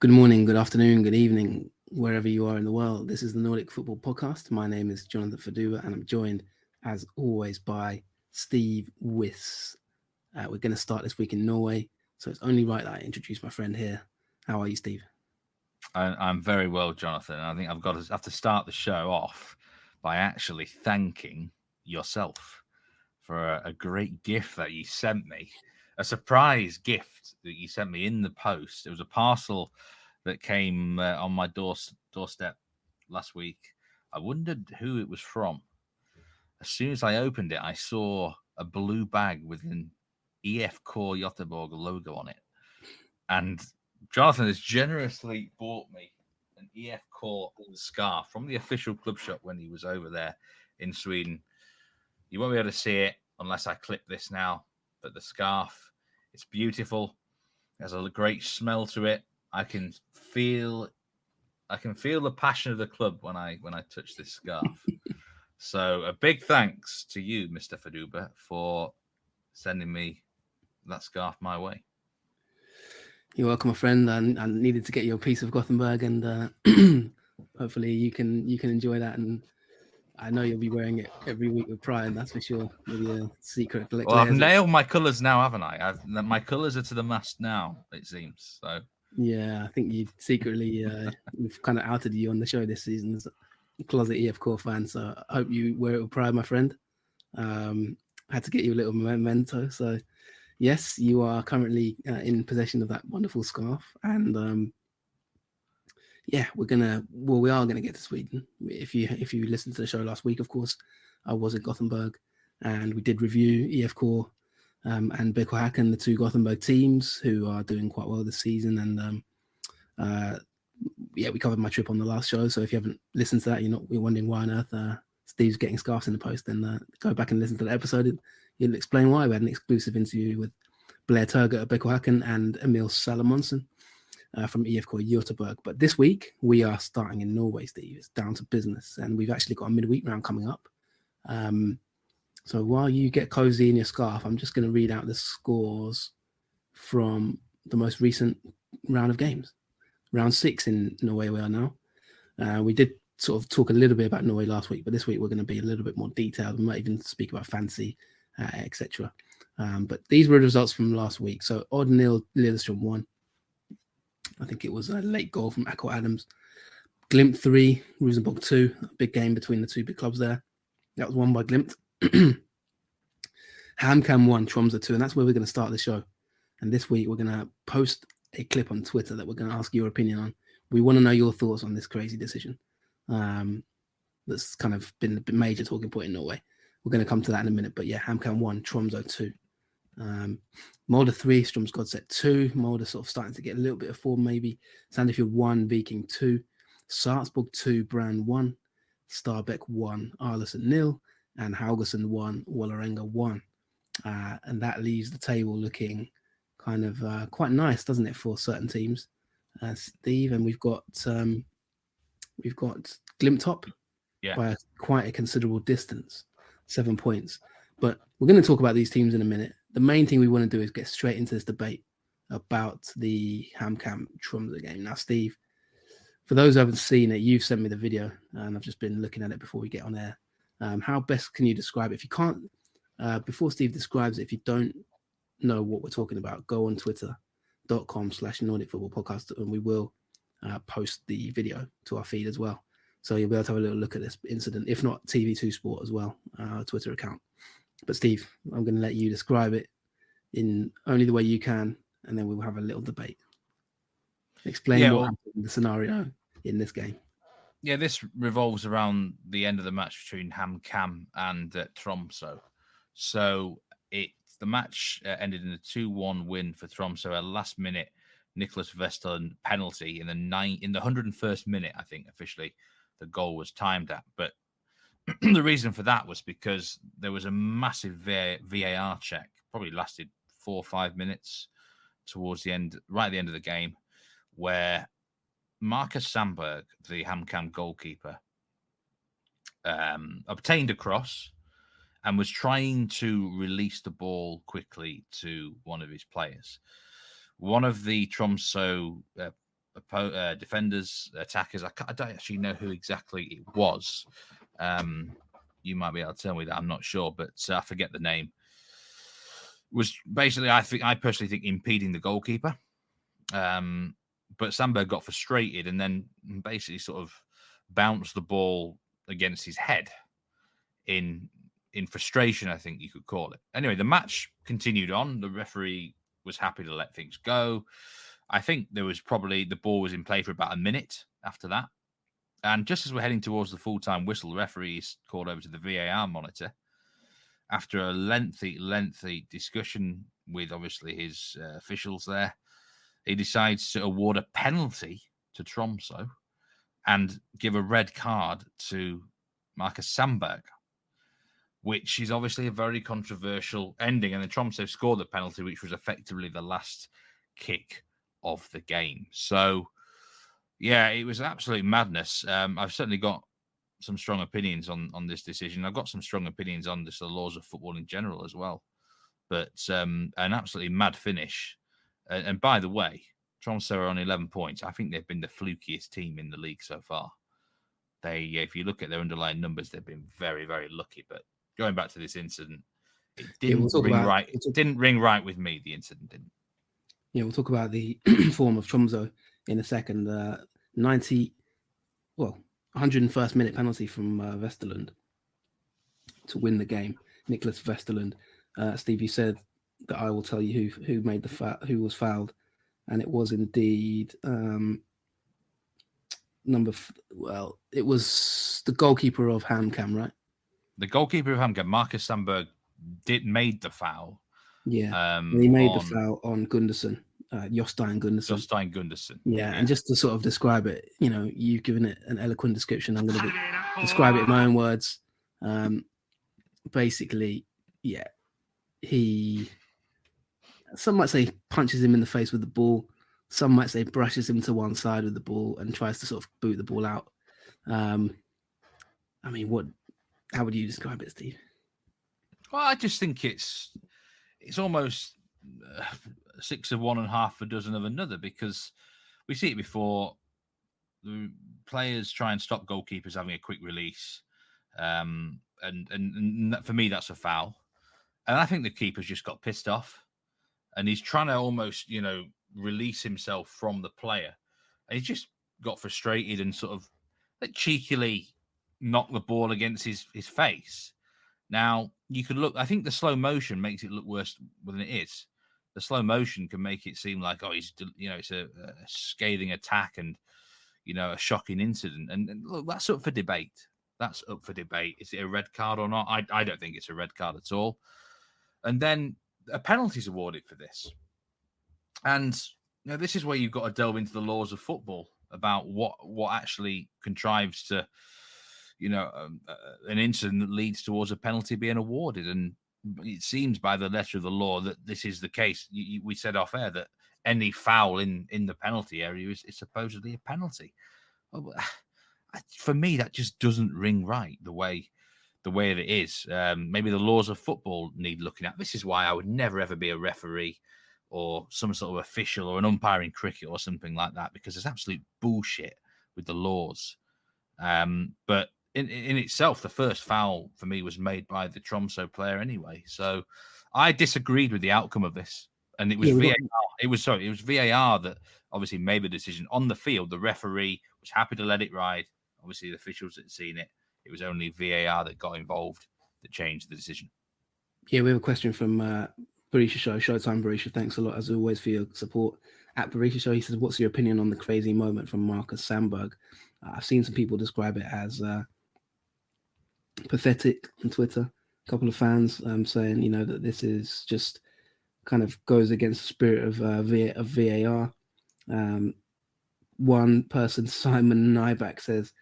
Good morning, good afternoon, good evening, wherever you are in the world. This is the Nordic Football Podcast. My name is Jonathan Faduba, and I'm joined, as always, by Steve Wiss. We're going to start this week in Norway, so it's only right that I introduce my friend here. How are you, Steve? I'm very well, Jonathan. I think I have to start the show off by actually thanking yourself for a great gift that you sent me. A surprise gift that you sent me in the post. It was a parcel that came on my doorstep last week. I wondered who it was from. As soon as I opened it, I saw a blue bag with an IFK Göteborg logo on it. And Jonathan has generously bought me an IFK scarf from the official club shop when he was over there in Sweden. You won't be able to see it unless I clip this now, but the scarf, it's beautiful. It has a great smell to it. I can feel the passion of the club when I touch this scarf. So a big thanks to you, Mr. Faduba, for sending me that scarf my way. You're welcome, my friend. I needed to get you a piece of Gothenburg, and hopefully you can enjoy that. And I know you'll be wearing it every week with pride, that's for sure. Maybe a secret collector. Well, I've nailed my colours now, haven't I? My colours are to the mast now, it seems. So yeah, I think you secretly we've kind of outed you on the show this season as a closet IFK fan. So I hope you wear it with pride, my friend. Had to get you a little memento. So yes, you are currently in possession of that wonderful scarf, and we are gonna get to Sweden. If you listened to the show last week, of course, I was at Gothenburg, and we did review IFK and BK Häcken, the two Gothenburg teams who are doing quite well this season. And we covered my trip on the last show. So if you haven't listened to that, you're wondering why on earth Steve's getting scarves in the post, then go back and listen to the episode. It'll explain why. We had an exclusive interview with Blair Turgott at BK Häcken and Emil Salomonsen from IFK Göteborg. But this week, we are starting in Norway, Steve. It's down to business. And we've actually got a midweek round coming up. So while you get cozy in your scarf, I'm just going to read out the scores from the most recent round of games. Round 6 in Norway we are now. We did sort of talk a little bit about Norway last week, but this week we're going to be a little bit more detailed. We might even speak about fancy, etc. But these were the results from last week. So Odd 0, Lillestrøm 1. I think it was a late goal from Akko Adams. Glimt 3, Rosenborg 2. A big game between the two big clubs there. That was won by Glimt. HamKam 1, Tromsø 2, and that's where we're going to start the show. And this week we're going to post a clip on Twitter that we're going to ask your opinion on. We want to know your thoughts on this crazy decision. That's kind of been a major talking point in Norway. We're going to come to that in a minute, but yeah, HamKam 1, Tromsø 2. Molde 3, Strømsgodset 2. Molde sort of starting to get a little bit of form maybe. Sandefjord 1, Viking 2. Sarpsborg 2, Brann 1. Stabæk 1, Arlesen 0. And Haugesund 1, Vålerenga 1. And that leaves the table looking kind of quite nice, doesn't it, for certain teams, Steve? And we've got Glimt top by quite a considerable distance, 7 points. But we're going to talk about these teams in a minute. The main thing we want to do is get straight into this debate about the HamKam Tromsø game. Now, Steve, for those who haven't seen it, you've sent me the video, and I've just been looking at it before we get on air. How best can you describe it? If you can't, before Steve describes it, if you don't know what we're talking about, go on twitter.com/Nordic Football Podcast, and we will post the video to our feed as well. So you'll be able to have a little look at this incident, if not TV2 Sport as well, our Twitter account. But Steve, I'm going to let you describe it in only the way you can, and then we'll have a little debate. Explain what happened in the scenario in this game. Yeah, this revolves around the end of the match between HamKam and Tromsø. So the match ended in a 2-1 win for Tromsø. A last-minute Nicholas Vesterland penalty in the 101st minute, I think, officially, the goal was timed at. But the reason for that was because there was a massive VAR check, probably lasted 4 or 5 minutes towards the end, right at the end of the game, where Marcus Sandberg, the HamKam goalkeeper, obtained a cross and was trying to release the ball quickly to one of his players. One of the Tromsø defenders, attackers. I don't actually know who exactly it was. You might be able to tell me that. I'm not sure, but I forget the name. Was basically, I personally think, impeding the goalkeeper. But Sandberg got frustrated and then basically sort of bounced the ball against his head in frustration, I think you could call it. Anyway, the match continued on. The referee was happy to let things go. I think there was probably, the ball was in play for about a minute after that. And just as we're heading towards the full-time whistle, the referee is called over to the VAR monitor. After a lengthy discussion with obviously his officials there, he decides to award a penalty to Tromsø and give a red card to Marcus Sandberg, which is obviously a very controversial ending. And then Tromsø scored the penalty, which was effectively the last kick of the game. So, yeah, it was absolute madness. I've certainly got some strong opinions on this decision. I've got some strong opinions on just the laws of football in general as well. But an absolutely mad finish. And by the way, Tromsø are on 11 points. I think they've been the flukiest team in the league so far. If you look at their underlying numbers, they've been very, very lucky. But going back to this incident, it didn't ring right. It didn't ring right with me. The incident didn't. Yeah, we'll talk about the form of Tromsø in a second. 101st minute penalty from Vesterland to win the game. Nicholas Vesterland. Steve, you said that I will tell you who made the who was fouled, and it was indeed it was the goalkeeper of Hamcam, right? The goalkeeper of Hamcam, Marcus Sandberg, made the foul. Yeah, he made the foul on Gundersen, Jostein Gundersen. Yeah, and just to sort of describe it, you've given it an eloquent description. I'm going to describe it in my own words. Basically, yeah, some might say punches him in the face with the ball. Some might say brushes him to one side with the ball and tries to sort of boot the ball out. How would you describe it, Steve? Well, I just think it's almost 6 of one and half a dozen of another, because we see it before. The players try and stop goalkeepers having a quick release. And for me, that's a foul. And I think the keeper's just got pissed off. And he's trying to almost, release himself from the player. And he's just got frustrated and sort of cheekily knocked the ball against his face. Now, you could look, I think the slow motion makes it look worse than it is. The slow motion can make it seem like, it's a scathing attack and, a shocking incident. And look, that's up for debate. Is it a red card or not? I don't think it's a red card at all. And then a penalty is awarded for this. And this is where you've got to delve into the laws of football about what actually contrives to, an incident that leads towards a penalty being awarded. And it seems by the letter of the law that this is the case. We said off air that any foul in the penalty area is supposedly a penalty. For me, that just doesn't ring right the way it is. Maybe the laws of football need looking at. This is why I would never ever be a referee or some sort of official or an umpire in cricket or something like that, because there's absolute bullshit with the laws. But in itself, the first foul for me was made by the Tromsø player anyway. So I disagreed with the outcome of this. And it was VAR. It was VAR that obviously made the decision on the field. The referee was happy to let it ride. Obviously, the officials had seen it. It was only VAR that got involved that changed the decision. Yeah, we have a question from Barisha Show. Showtime Barisha, thanks a lot as always for your support. At Barisha Show, he says, "What's your opinion on the crazy moment from Marcus Sandberg?" I've seen some people describe it as pathetic on Twitter. A couple of fans saying, that this is just kind of goes against the spirit of VAR. One person, Simon Nyback, says,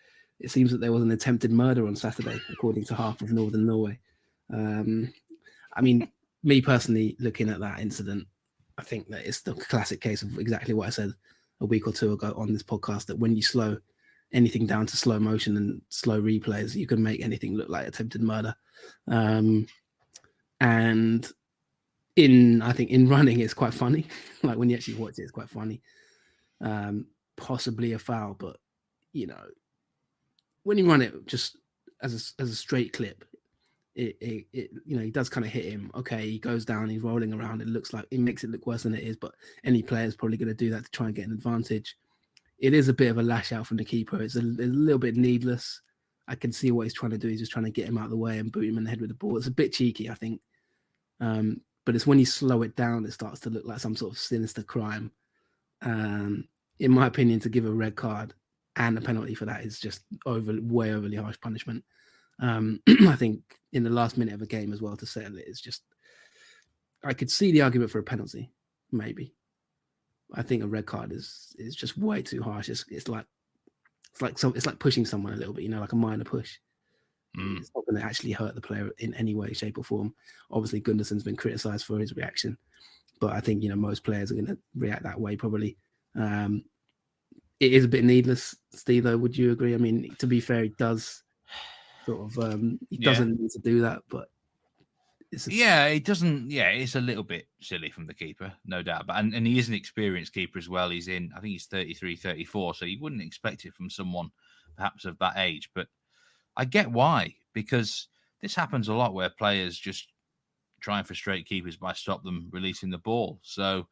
"It seems that there was an attempted murder on Saturday, according to half of Northern Norway." Me personally, looking at that incident, I think that it's the classic case of exactly what I said a week or two ago on this podcast, that when you slow anything down to slow motion and slow replays, you can make anything look like attempted murder. And I think in running, it's quite funny. Like when you actually watch it, it's quite funny. possibly a foul, but when you run it just as a straight clip, it he does kind of hit him. Okay, he goes down, he's rolling around. It looks like it makes it look worse than it is, but any player is probably going to do that to try and get an advantage. It is a bit of a lash out from the keeper. It's a little bit needless. I can see what he's trying to do. He's just trying to get him out of the way and boot him in the head with the ball. It's a bit cheeky, I think. But it's when you slow it down, it starts to look like some sort of sinister crime. In my opinion, to give a red card and a penalty for that is just way overly harsh punishment. I think in the last minute of a game as well to settle it is just. I could see the argument for a penalty, maybe. I think a red card is just way too harsh. It's like pushing someone a little bit, like a minor push. It's not going to actually hurt the player in any way, shape, or form. Obviously, Gundersson's been criticised for his reaction, but I think most players are going to react that way probably. It is a bit needless, Steve. Though, would you agree? I mean, to be fair, he does sort of he doesn't need to do that, but it doesn't. Yeah, it's a little bit silly from the keeper, no doubt. But and he is an experienced keeper as well. I think he's 33, 34, so you wouldn't expect it from someone perhaps of that age, but. I get why, because this happens a lot where players just try and frustrate keepers by stop them releasing the ball. So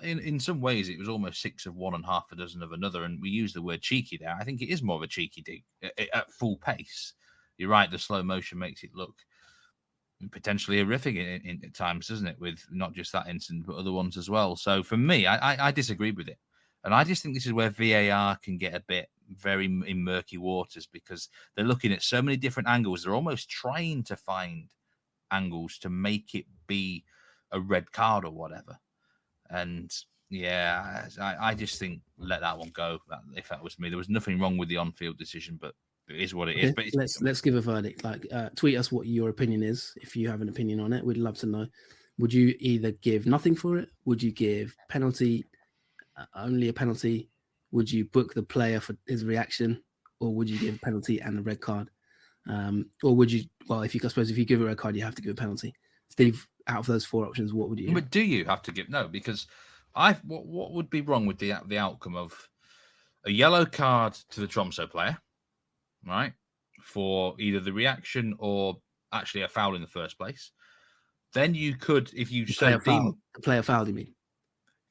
in some ways, it was almost 6 of one and half a dozen of another. And we use the word cheeky there. I think it is more of a cheeky dig at full pace. You're right. The slow motion makes it look potentially horrific at times, doesn't it? With not just that incident, but other ones as well. So for me, I disagree with it. And I just think this is where VAR can get a bit very in murky waters because they're looking at so many different angles. They're almost trying to find angles to make it be a red card or whatever. And I just think let that one go. If that was me, there was nothing wrong with the on-field decision, but it is what it is. But let's give a verdict. Like, tweet us what your opinion is if you have an opinion on it. We'd love to know. Would you either give nothing for it? Would you give penalty? Only a penalty? Would you book the player for his reaction, or would you give a penalty and a red card? Or would you? Well, if you give a red card, you have to give a penalty. Steve, out of those 4 options, what would you? But do you have to give? No, because what would be wrong with the outcome of a yellow card to the Tromsø player, right, for either the reaction or actually a foul in the first place? Then you could, if you say the player fouled, you mean?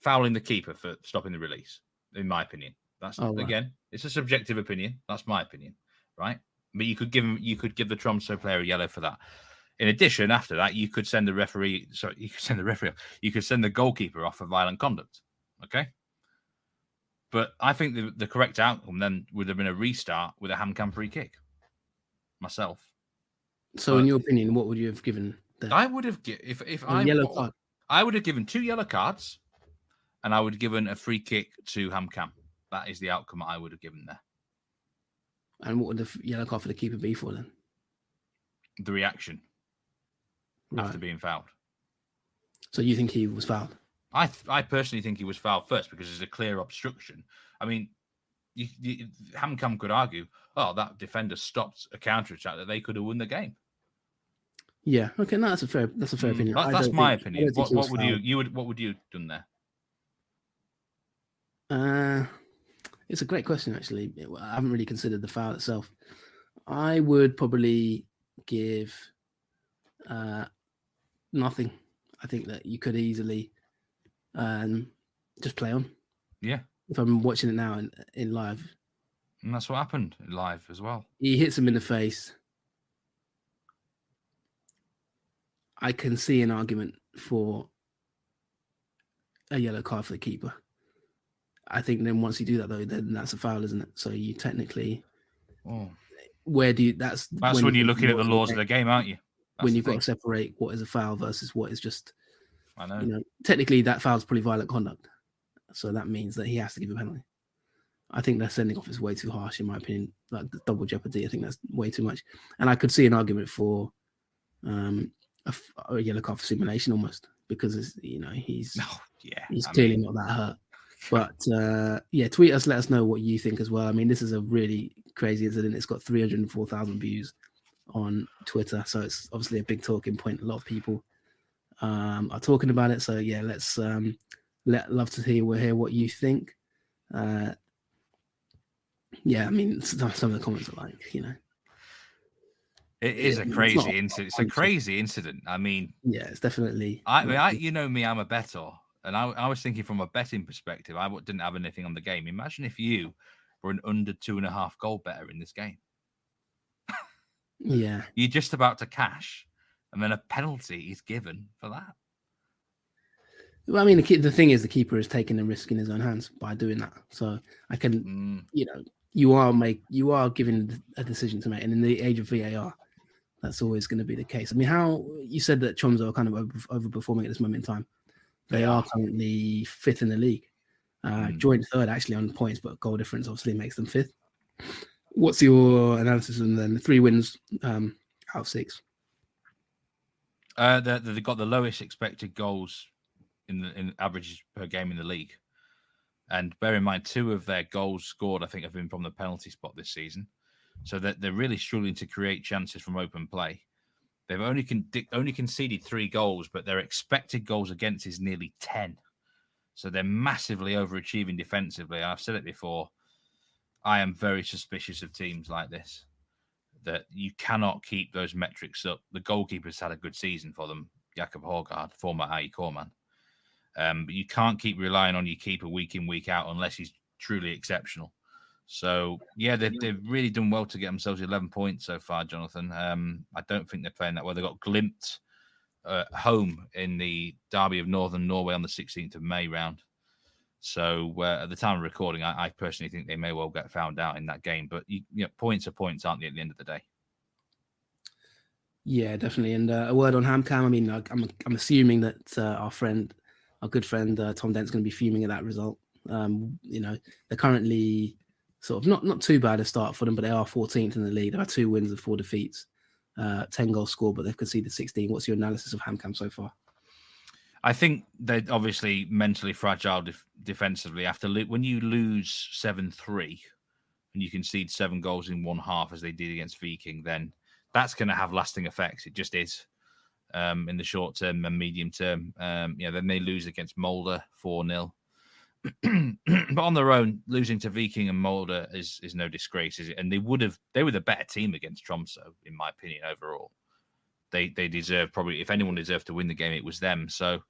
Fouling the keeper for stopping the release, in my opinion. That's again, it's a subjective opinion. That's my opinion, right? But you could give the Tromsø player a yellow for that. In addition, after that, you could send the referee. Sorry, you could send the referee. You could send the goalkeeper off for violent conduct. Okay. But I think the correct outcome then would have been a restart with a Hamcam free kick. Myself. So, in your opinion, what would you have given? I would have yellow card. I would have given 2 yellow cards. And I would have given a free kick to Hamcam. That is the outcome I would have given there. And what would the yellow card for the keeper be for then? The reaction after being fouled. So you think he was fouled? I personally think he was fouled first because there's a clear obstruction. I mean, Hamcam could argue, that defender stopped a counter-attack that they could have won the game. Yeah. Okay. No, that's a fair opinion. That's my opinion. What would you have done there? It's a great question, actually. I haven't really considered the foul itself. I would probably give nothing. I think that you could easily just play on. Yeah. If I'm watching it now in live. And that's what happened live as well. He hits him in the face. I can see an argument for a yellow card for the keeper. I think then once you do that, though, then that's a foul, isn't it? So you technically, where do you? That's when you're looking at the laws of the game, aren't you? That's when you've got to separate what is a foul versus what is just. I know. Technically, that foul is probably violent conduct, so that means that he has to give a penalty. I think that sending off is way too harsh, in my opinion. Like the double jeopardy, I think that's way too much. And I could see an argument for a yellow card for simulation almost, because he's clearly not that hurt. But tweet us, let us know what you think as well. I mean, this is a really crazy incident. It's got 304,000 views on Twitter, so it's obviously a big talking point. A lot of people are talking about it. So let's love to hear what you think. Yeah, I mean, some of the comments are like, it is a crazy incident. It's a crazy incident. I mean, yeah, it's definitely. You know me, I'm a bettor, and I was thinking from a betting perspective. I didn't have anything on the game. Imagine if you were an under 2.5 goal better in this game. Yeah, you're just about to cash, and then a penalty is given for that. Well, I mean, the thing is, the keeper is taking the risk in his own hands by doing that. So I can, you are given a decision to make, and in the age of VAR, that's always going to be the case. I mean, how you said that Tromsø are kind of overperforming at this moment in time. They are currently 5th in the league, joint 3rd actually on points, but goal difference obviously makes them 5th. What's your analysis on then? 3 wins out of 6. They've got the lowest expected goals in averages per game in the league, and bear in mind 2 of their goals scored, I think, have been from the penalty spot this season. So that they're really struggling to create chances from open play. They've only conceded 3 goals, but their expected goals against is nearly 10. So they're massively overachieving defensively. I've said it before. I am very suspicious of teams like this, that you cannot keep those metrics up. The goalkeeper's had a good season for them, Jakob Hågard, former AIK Corman. But you can't keep relying on your keeper week in, week out unless he's truly exceptional. So, yeah, they've really done well to get themselves 11 points so far, Jonathan. I don't think they're playing that well. They've got Glimt home in the Derby of Northern Norway on the 16th of May round. So, at the time of recording, I personally think they may well get found out in that game. But, points are points, aren't they, at the end of the day? Yeah, definitely. And a word on HamCam. I mean, I'm assuming that our good friend Tom Dent's going to be fuming at that result. They're currently sort of not too bad a start for them, but they are 14th in the league. They have 2 wins and 4 defeats, 10 goals scored, but they've conceded 16. What's your analysis of HamCam so far? I think they're obviously mentally fragile defensively. When you lose 7-3 and you concede 7 goals in one half, as they did against Viking, then that's going to have lasting effects. It just is. In the short term and medium term, then they lose against Molde 4-0. But on their own, losing to Viking and Molde is no disgrace, is it? And they were the better team against Tromsø, in my opinion, overall. They deserve, probably, if anyone deserved to win the game, it was them. So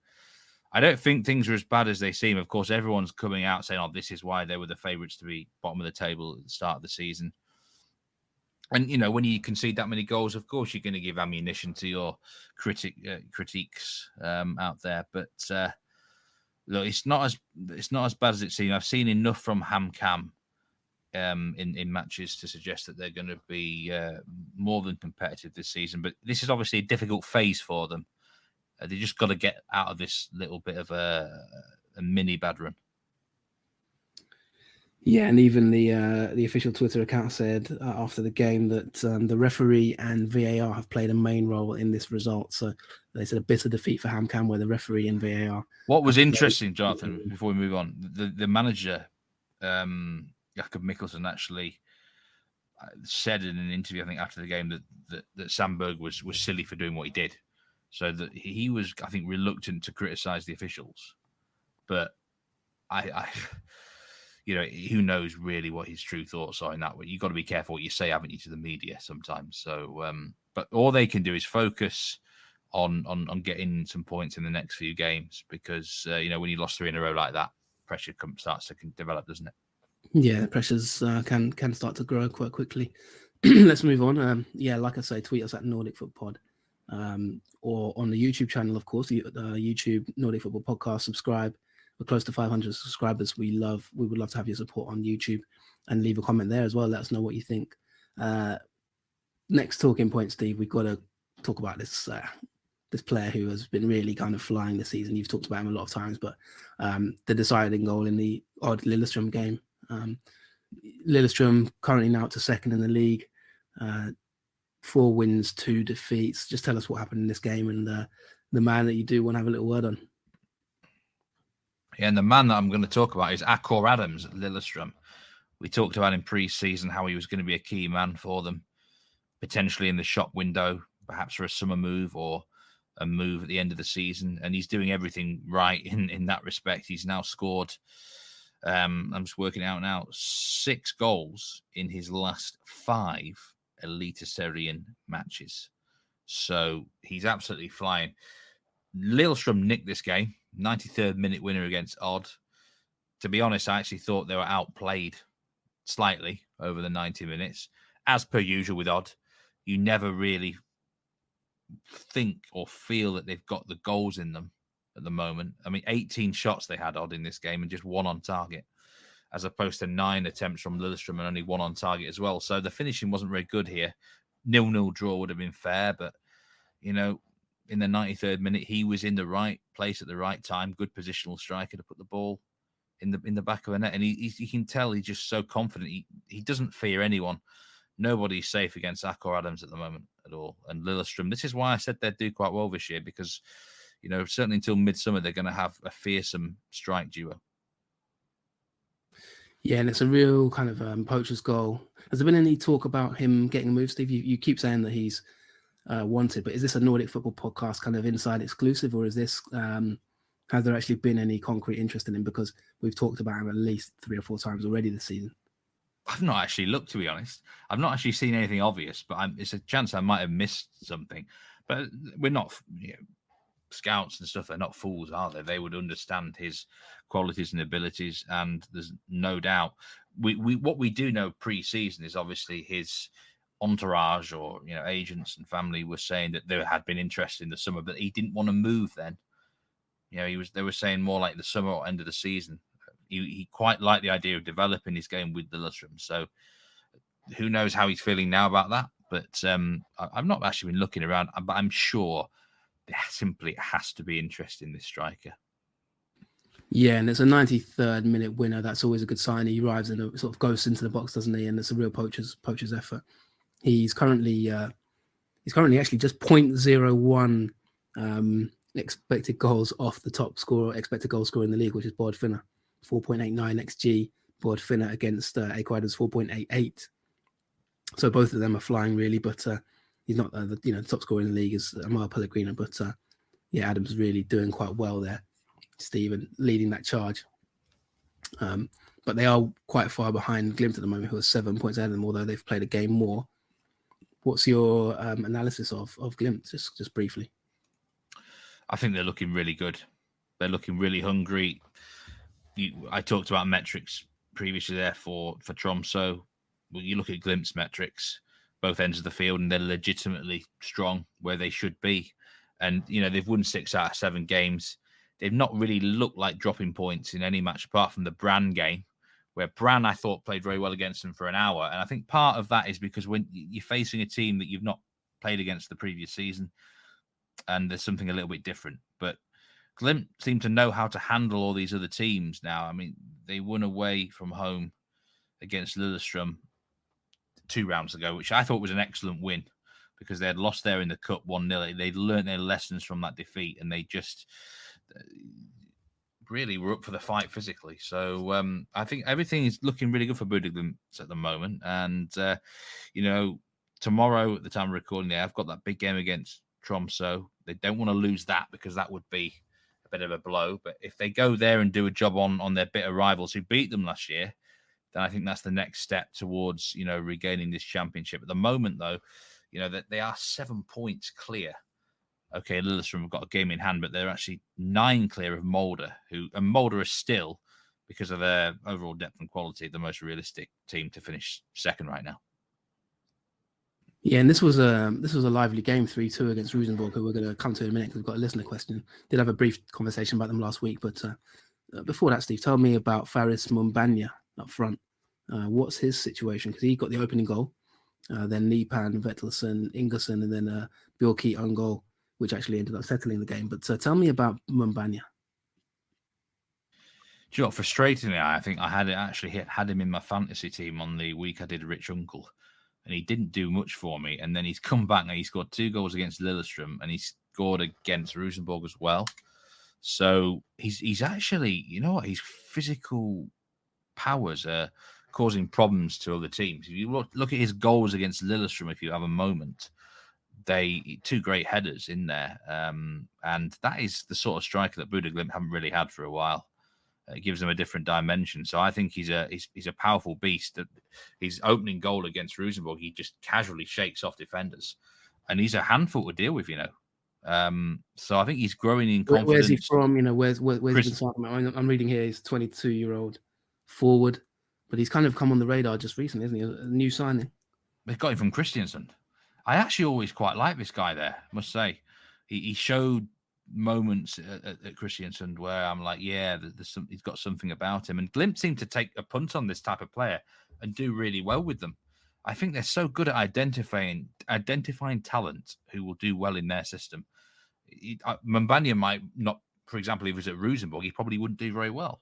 I don't think things are as bad as they seem. Of course, everyone's coming out saying, this is why they were the favourites to be bottom of the table at the start of the season. And, when you concede that many goals, of course, you're going to give ammunition to your critiques out there. But look, it's not as bad as it seems. I've seen enough from HamCam in matches to suggest that they're going to be more than competitive this season. But this is obviously a difficult phase for them. They just got to get out of this little bit of a mini bad run. Yeah, and even the official Twitter account said after the game that the referee and VAR have played a main role in this result. So they said a bitter defeat for HamCam, where the referee and VAR. What was interesting, Jonathan, before we move on, the manager, Jakob Mikkelsen, actually said in an interview, I think, after the game that Sandberg was silly for doing what he did. So that he was, I think, reluctant to criticise the officials. But I who knows really what his true thoughts are in that way. You've got to be careful what you say, haven't you, to the media sometimes. So, but all they can do is focus on getting some points in the next few games, because, when you lost 3 in a row like that, pressure starts to develop, doesn't it? Yeah, the pressures can start to grow quite quickly. Let's move on. Like I say, tweet us at Nordic Foot Pod, or on the YouTube channel, of course, the YouTube Nordic Football Podcast. Subscribe. We're close to 500 subscribers. We would love to have your support on YouTube, and leave a comment there as well. Let us know what you think. Next talking point, Steve, we've got to talk about this player who has been really kind of flying this season. You've talked about him a lot of times, but the deciding goal in the odd Lillestrøm game. Lillestrøm currently now up to 2nd in the league, 4 wins, 2 defeats. Just tell us what happened in this game, and the man that you do want to have a little word on. Yeah, and the man that I'm going to talk about is Akor Adams at Lillestrøm. We talked about in pre-season how he was going to be a key man for them, potentially in the shop window, perhaps for a summer move or a move at the end of the season. And he's doing everything right in that respect. He's now scored I'm just working it out now. 6 goals in his last 5 Eliteserien matches. So he's absolutely flying. Lillestrøm nicked this game. 93rd minute winner against Odd. To be honest, I actually thought they were outplayed slightly over the 90 minutes. As per usual with Odd, you never really think or feel that they've got the goals in them at the moment. I mean, 18 shots they had Odd in this game and just 1 on target, as opposed to 9 attempts from Lillestrøm and only 1 on target as well. So the finishing wasn't very good here. 0-0 draw would have been fair, but, you know, in the 93rd minute, he was in the right place at the right time. Good positional striker to put the ball in the back of the net. And you can tell he's just so confident. He doesn't fear anyone. Nobody's safe against Akor Adams at the moment at all. And Lillestrøm, this is why I said they'd do quite well this year, because, you know, certainly until midsummer, they're going to have a fearsome strike duo. Yeah, and it's a real kind of poacher's goal. Has there been any talk about him getting a move, Steve? You keep saying that he's wanted, but is this a Nordic football podcast kind of inside exclusive, or is this has there actually been any concrete interest in him? Because we've talked about him at least 3 or 4 times already this season. I've not actually looked, to be honest. I've not actually seen anything obvious, but it's a chance I might have missed something. But we're not, you know, scouts and stuff. They're not fools, are they? They would understand his qualities and abilities, and there's no doubt. We what we do know pre-season is obviously his entourage, or, you know, agents and family were saying that there had been interest in the summer, but he didn't want to move then. You know, they were saying more like the summer or end of the season. He quite liked the idea of developing his game with the Lillestrøm. So who knows how he's feeling now about that? But I've not actually been looking around, but I'm sure there simply has to be interest in this striker. Yeah, and it's a 93rd minute winner. That's always a good sign. He arrives and sort of goes into the box, doesn't he? And it's a real poacher's effort. He's currently actually just 0.01 expected goals off the top scorer, expected goal scorer in the league, which is Bård Finner. 4.89 XG. Bård Finner against Ecuador's 4.88. So both of them are flying really, but he's not the top scorer in the league is Amar Pellegrino. But yeah, Adams really doing quite well there, Stephen, leading that charge. But they are quite far behind Glimt at the moment, who are 7 points ahead of them, although they've played a game more. What's your analysis of Glimt, just briefly? I think they're looking really good. They're looking really hungry. I talked about metrics previously there for Tromsø. Well, you look at Glimt's metrics, both ends of the field, and they're legitimately strong where they should be. And, you know, they've won 6 out of 7 games. They've not really looked like dropping points in any match apart from the Brann game, where Brann, I thought, played very well against them for an hour. And I think part of that is because when you're facing a team that you've not played against the previous season, and there's something a little bit different. But Glimt seem to know how to handle all these other teams now. I mean, they won away from home against Lillestrøm 2 rounds ago, which I thought was an excellent win because they had lost there in the cup 1-0. They'd learned their lessons from that defeat, and they just really were up for the fight physically. So I think everything is looking really good for Bodø Glimt at the moment. And, you know, tomorrow at the time of recording there, I've got that big game against Tromsø. They don't want to lose that because that would be a bit of a blow. But if they go there and do a job on their bitter rivals who beat them last year, then I think that's the next step towards, you know, regaining this championship. At the moment, though, you know, that they are 7 points clear. Okay, Lillestrøm have got a game in hand, but they're actually 9 clear of Molde, and Molde is still, because of their overall depth and quality, the most realistic team to finish second right now. Yeah, and this was a lively game, 3-2 against Rosenborg, who we're going to come to in a minute because we've got a listener question. Did have a brief conversation about them last week, but before that, Steve, tell me about Faris Mumbanya up front. What's his situation? Because he got the opening goal, then Lipan, Vettelsen, Ingerson, and then Bjorky own goal, which actually ended up settling the game. But tell me about Mumbanya. Do you know what, frustratingly, I think I had him in my fantasy team on the week I did Rich Uncle, and he didn't do much for me. And then he's come back and he scored 2 goals against Lillestrøm, and he scored against Rosenborg as well. So he's actually, you know what, his physical powers are causing problems to other teams. If you look at his goals against Lillestrøm, if you have a moment, 2 great headers in there. And that is the sort of striker that Bodø Glimt haven't really had for a while. It gives them a different dimension. So I think he's a powerful beast. His opening goal against Rosenborg, he just casually shakes off defenders, and he's a handful to deal with, So I think he's growing in confidence. Where's he from? Where's he been signed? I'm reading here. He's 22-year-old forward, but he's kind of come on the radar just recently, isn't he? A new signing. They got him from Kristiansand. I actually always quite like this guy there, I must say. He showed moments at Kristiansand where I'm like, yeah, he's got something about him. And Glimt seem to take a punt on this type of player and do really well with them. I think they're so good at identifying talent who will do well in their system. Mbanya might not, for example, if he was at Rosenborg, he probably wouldn't do very well.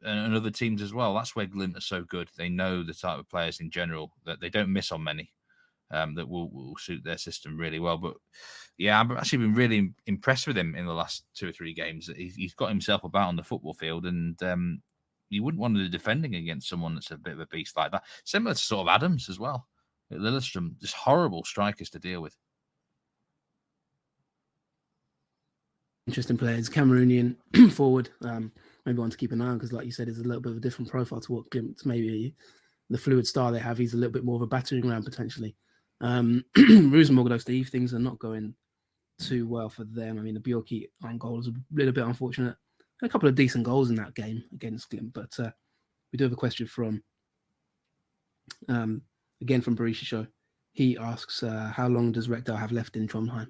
And other teams as well. That's where Glimt are so good. They know the type of players in general that they don't miss on many. That will suit their system really well. But yeah, I've actually been really impressed with him in the last 2 or 3 games. He's got himself about on the football field, and you wouldn't want to be defending against someone that's a bit of a beast like that. Similar to sort of Adams as well. Lillestrøm, just horrible strikers to deal with. Interesting players. Cameroonian forward. Maybe one to keep an eye on because, like you said, it's a little bit of a different profile to what Glimt maybe the fluid style they have. He's a little bit more of a battering ram potentially. Rosenborg, though, Steve, things are not going too well for them. I mean, the Bjorky on goal was a little bit unfortunate. A couple of decent goals in that game against Glimt, but we do have a question from, again from Barisha Show. He asks, how long does Rekdal have left in Trondheim?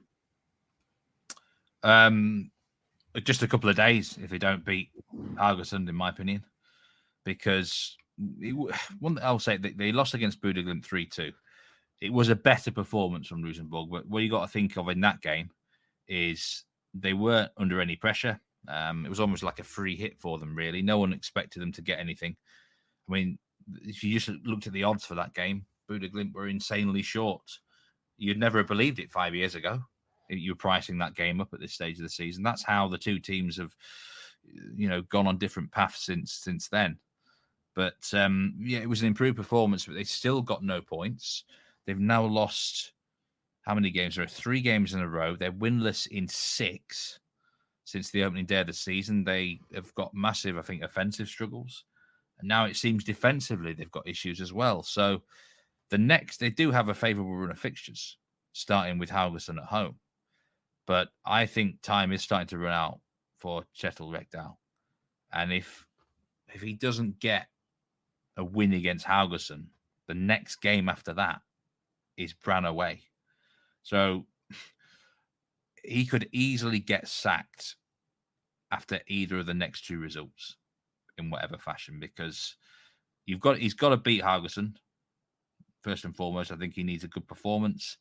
Just a couple of days if they don't beat Haugesund, in my opinion, because one I'll say they lost against Bodø Glimt 3-2. It was a better performance from Rosenborg, but what you got to think of in that game is they weren't under any pressure. It was almost like a free hit for them, really. No one expected them to get anything. I mean, if you just looked at the odds for that game, Bodø Glimt were insanely short. You'd never have believed it 5 years ago. You were pricing that game up at this stage of the season. That's how the two teams have, gone on different paths since then. But it was an improved performance, but they still got no points. They've now lost how many games? There are 3 games in a row. They're winless in 6 since the opening day of the season. They have got massive, I think, offensive struggles. And now it seems defensively they've got issues as well. So they do have a favourable run of fixtures, starting with Haugesund at home. But I think time is starting to run out for Kjetil Rekdal. And if he doesn't get a win against Haugesund, the next game after that is Brann away. So he could easily get sacked after either of the next 2 results in whatever fashion, because he's got to beat Haugesund first and foremost. I think he needs a good performance.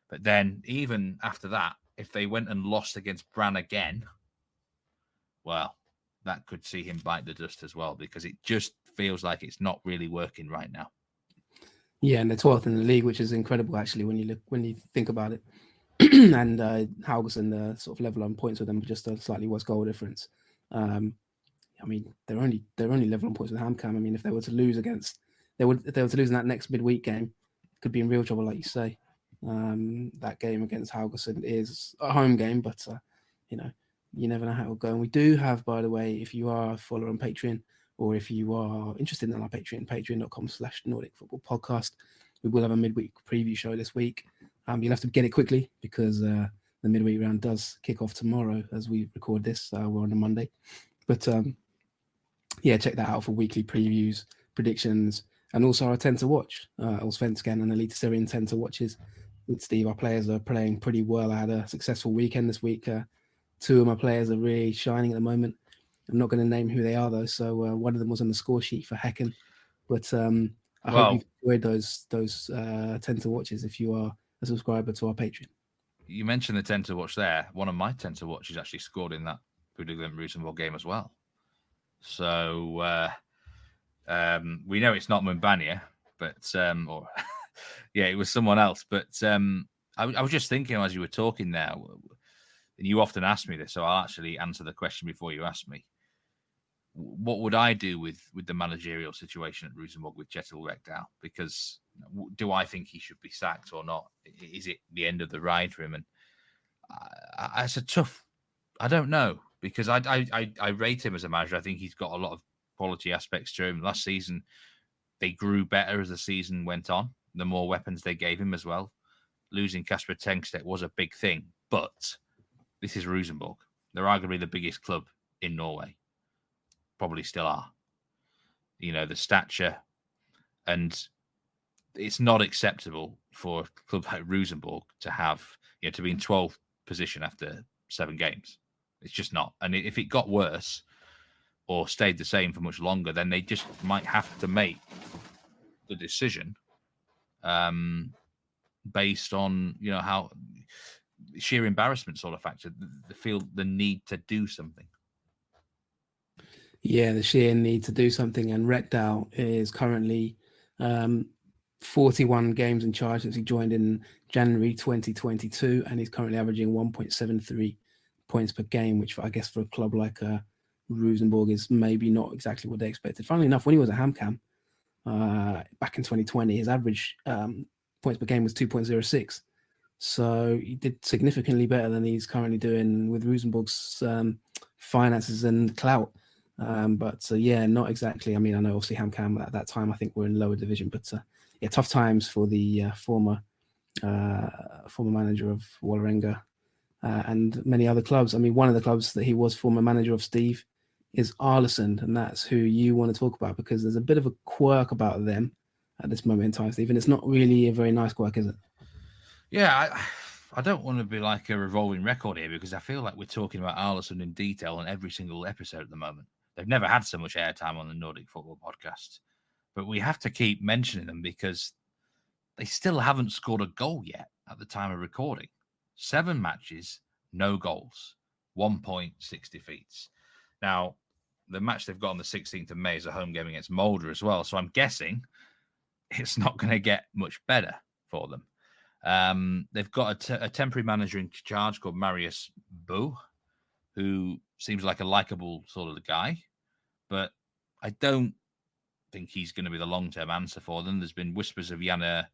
But then even after that, if they went and lost against Brann again, well, that could see him bite the dust as well, because it just feels like it's not really working right now. Yeah, and they're 12th in the league, which is incredible actually when you think about it. And Haugesund sort of level on points with them, but just a slightly worse goal difference. I mean, they're only level on points with HamKam. I mean, if they were to lose in that next midweek game, could be in real trouble, like you say. That game against Haugesund is a home game, but you never know how it'll go. And we do have, by the way, if you are a follower on Patreon, or if you are interested in our Patreon, patreon.com/Nordic Football Podcast, we will have a midweek preview show this week. You'll have to get it quickly because the midweek round does kick off tomorrow as we record this. We're on a Monday. But check that out for weekly previews, predictions, and also our 10 to watch. Allsvenskan and Eliteserien 10 to watches with Steve. Our players are playing pretty well. I had a successful weekend this week. 2 of my players are really shining at the moment. I'm not going to name who they are though. So one of them was on the score sheet for Häcken. But I hope you've enjoyed those 10 to watches if you are a subscriber to our Patreon. You mentioned the 10 to watch there. One of my 10 to watches actually scored in that Bodø Glimt Rosenborg game as well. So we know it's not Mbanya, but it was someone else. But I was just thinking as you were talking there, and you often ask me this, so I'll actually answer the question before you ask me. What would I do with the managerial situation at Rosenborg with Kjetil Rekdal? Because do I think he should be sacked or not? Is it the end of the ride for him? And it's a tough. I don't know. because I rate him as a manager. I think he's got a lot of quality aspects to him. Last season, they grew better as the season went on. The more weapons they gave him as well. Losing Kasper Tengstedt was a big thing, but this is Rosenborg. They're arguably the biggest club in Norway. Probably still are. You know, the stature, and it's not acceptable for a club like Rosenborg to have, to be in 12th position after 7 games. It's just not. And if it got worse or stayed the same for much longer, then they just might have to make the decision based on, how sheer embarrassment sort of factor. They feel the need to do something. Yeah, the sheer need to do something. And Rekdal is currently 41 games in charge since he joined in January 2022, and he's currently averaging 1.73 points per game, which I guess for a club like Rosenborg is maybe not exactly what they expected. Funnily enough, when he was at HamKam back in 2020, his average points per game was 2.06. So he did significantly better than he's currently doing with Rosenborg's finances and clout. But not exactly. I mean, I know obviously HamKam at that time, I think we're in lower division, but tough times for the former manager of Vålerenga and many other clubs. I mean, one of the clubs that he was former manager of, Steve, is Arlesund, and that's who you want to talk about, because there's a bit of a quirk about them at this moment in time, Steve, and it's not really a very nice quirk, is it? Yeah, I don't want to be like a revolving record here, because I feel like we're talking about Arlesund in detail on every single episode at the moment. They've never had so much airtime on the Nordic Football Podcast, but we have to keep mentioning them because they still haven't scored a goal yet at the time of recording. 7 matches, no goals, 1 point, 6 defeats. Now, the match they've got on the 16th of May is a home game against Molde as well, so I'm guessing it's not going to get much better for them. They've got a temporary manager in charge called Marius Bø, who seems like a likable sort of guy, but I don't think he's going to be the long-term answer for them. There's been whispers of Janne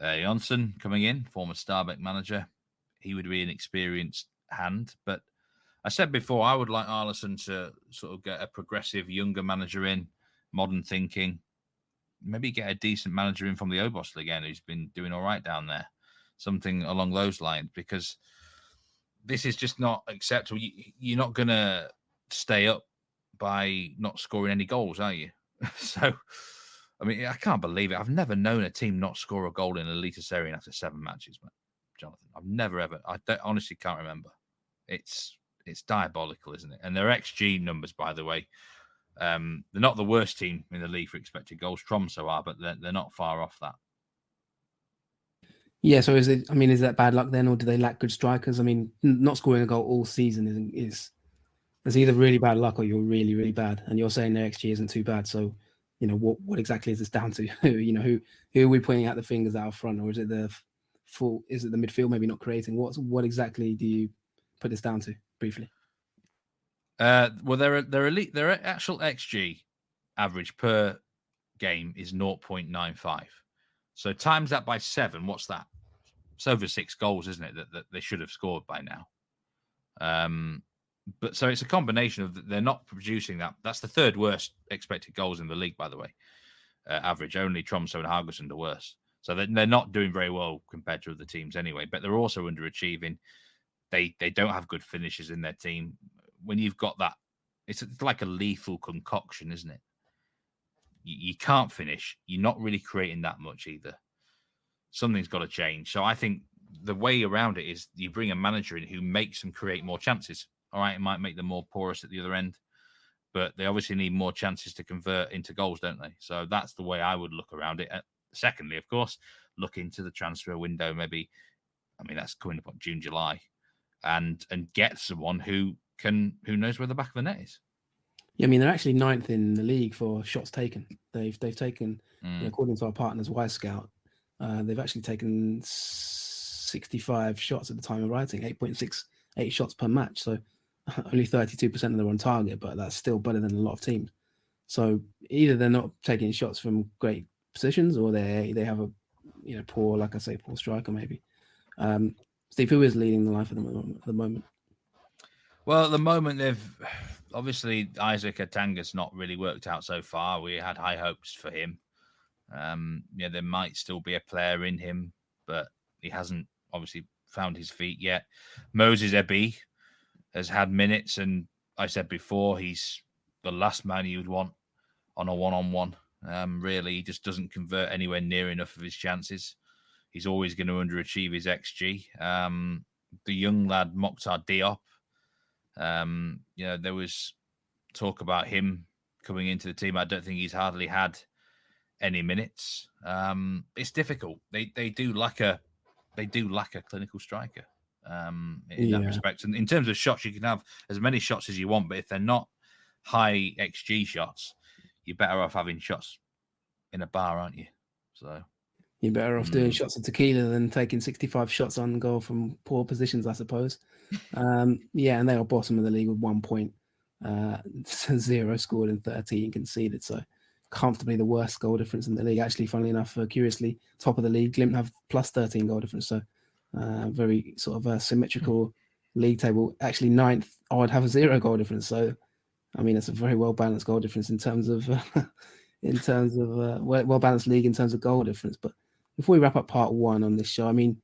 Jonsson coming in, former Stabæk manager. He would be an experienced hand, but I said before, I would like Arlesund to sort of get a progressive, younger manager in, modern thinking, maybe get a decent manager in from the Obos again, who's been doing all right down there, something along those lines, because this is just not acceptable. You're not going to stay up by not scoring any goals, are you? So, I mean, I can't believe it. I've never known a team not score a goal in Eliteserien after 7 matches, Jonathan. I've never, ever. I honestly can't remember. It's diabolical, isn't it? And their XG numbers, by the way, they're not the worst team in the league for expected goals. Tromsø are, but they're not far off that. Yeah, so is that bad luck then, or do they lack good strikers? I mean, not scoring a goal all season is either really bad luck or you're really, really bad. And you're saying their XG isn't too bad. So, what exactly is this down to? Who are we pointing out the fingers out front, or is it the midfield maybe not creating? What exactly do you put this down to, briefly? Well, their actual XG average per game is 0.95. So times that by 7, what's that? It's over 6 goals, isn't it? That they should have scored by now. But so it's a combination of they're not producing that. That's the 3rd worst expected goals in the league, by the way. Average, only Tromsø and Haugesund are worse. So they're not doing very well compared to other teams anyway. But they're also underachieving. They don't have good finishes in their team. When you've got that, it's like a lethal concoction, isn't it? You can't finish. You're not really creating that much either. Something's got to change. So I think the way around it is you bring a manager in who makes them create more chances. All right, it might make them more porous at the other end, but they obviously need more chances to convert into goals, don't they? So that's the way I would look around it. Secondly, of course, look into the transfer window. Maybe, that's coming up on June, July, and get someone who knows where the back of the net is. Yeah, they're actually 9th in the league for shots taken. They've taken, according to our partners, Scout, they've actually taken 65 shots at the time of writing, 8.68 shots per match. So only 32% of them are on target, but that's still better than a lot of teams. So either they're not taking shots from great positions, or they have a poor, like I say, poor striker maybe. Steve, who is leading the line for them at the moment? Well, at the moment, they've obviously Isaac Atanga's not really worked out so far. We had high hopes for him. There might still be a player in him, but he hasn't obviously found his feet yet. Moses Ebi has had minutes, and I said before, he's the last man you would want on a one-on-one. Really, he just doesn't convert anywhere near enough of his chances. He's always going to underachieve his XG. The young lad Mokhtar Diop, there was talk about him coming into the team. I don't think he's hardly had any minutes. It's difficult. They do lack a clinical striker in that respect. And in terms of shots, you can have as many shots as you want, but if they're not high XG shots, you're better off having shots in a bar, aren't you? So you're better off doing shots of tequila than taking 65 shots on goal from poor positions, I suppose. And they are bottom of the league with 1 point, 0 scored and 13 conceded. So comfortably the worst goal difference in the league. Actually, funnily enough, curiously, top of the league, Glimt have plus 13 goal difference. So very sort of a symmetrical league table. Actually, 9th, I would have a 0 goal difference. So, I mean, it's a very well balanced goal difference in terms of well balanced league in terms of goal difference. But before we wrap up part 1 on this show, I mean,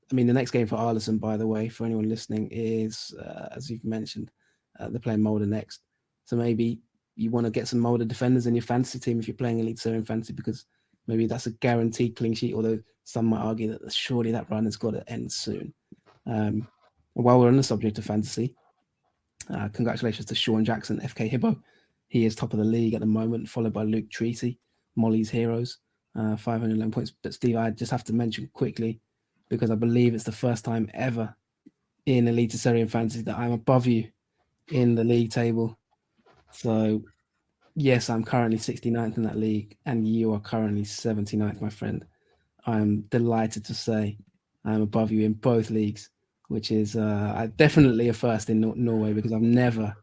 the next game for Arlesund, by the way, for anyone listening, is as you've mentioned, they're playing Molde next. So maybe you want to get some Molde defenders in your fantasy team if you're playing Eliteserien fantasy, because maybe that's a guaranteed clean sheet. Although some might argue that surely that run has got to end soon. While we're on the subject of fantasy, congratulations to Sean Jackson, FK Hibbo. He is top of the league at the moment, followed by Luke Treaty, Molly's Heroes, 511 points. But Steve, I just have to mention quickly, because I believe it's the first time ever in Eliteserien fantasy that I'm above you in the league table. So, yes, I'm currently 69th in that league, and you are currently 79th, my friend. I'm delighted to say I'm above you in both leagues, which is definitely a first in Norway, because I've never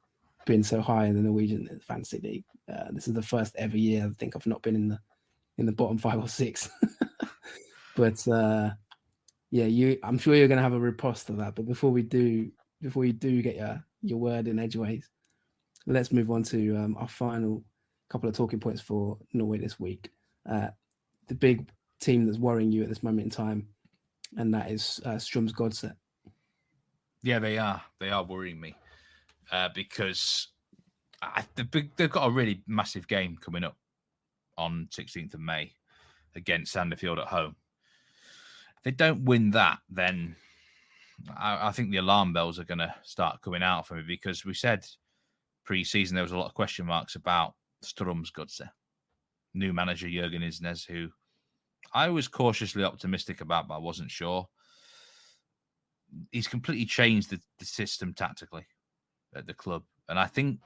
been so high in the Norwegian fantasy league. This is the first ever year I think I've not been in the bottom 5 or 6. But I'm sure you're going to have a riposte of that. But before you do get your word in edgeways, let's move on to our final couple of talking points for Norway this week. The big team that's worrying you at this moment in time, and that is Strøm's Godset. Yeah, they are. They are worrying me because they've got a really massive game coming up on 16th of May against Sandefjord at home. If they don't win that, then I think the alarm bells are going to start coming out for me, because we said pre-season there was a lot of question marks about Strøm's Godset. New manager Jørgen Isnes, who I was cautiously optimistic about, but I wasn't sure. He's completely changed the system tactically at the club. And I think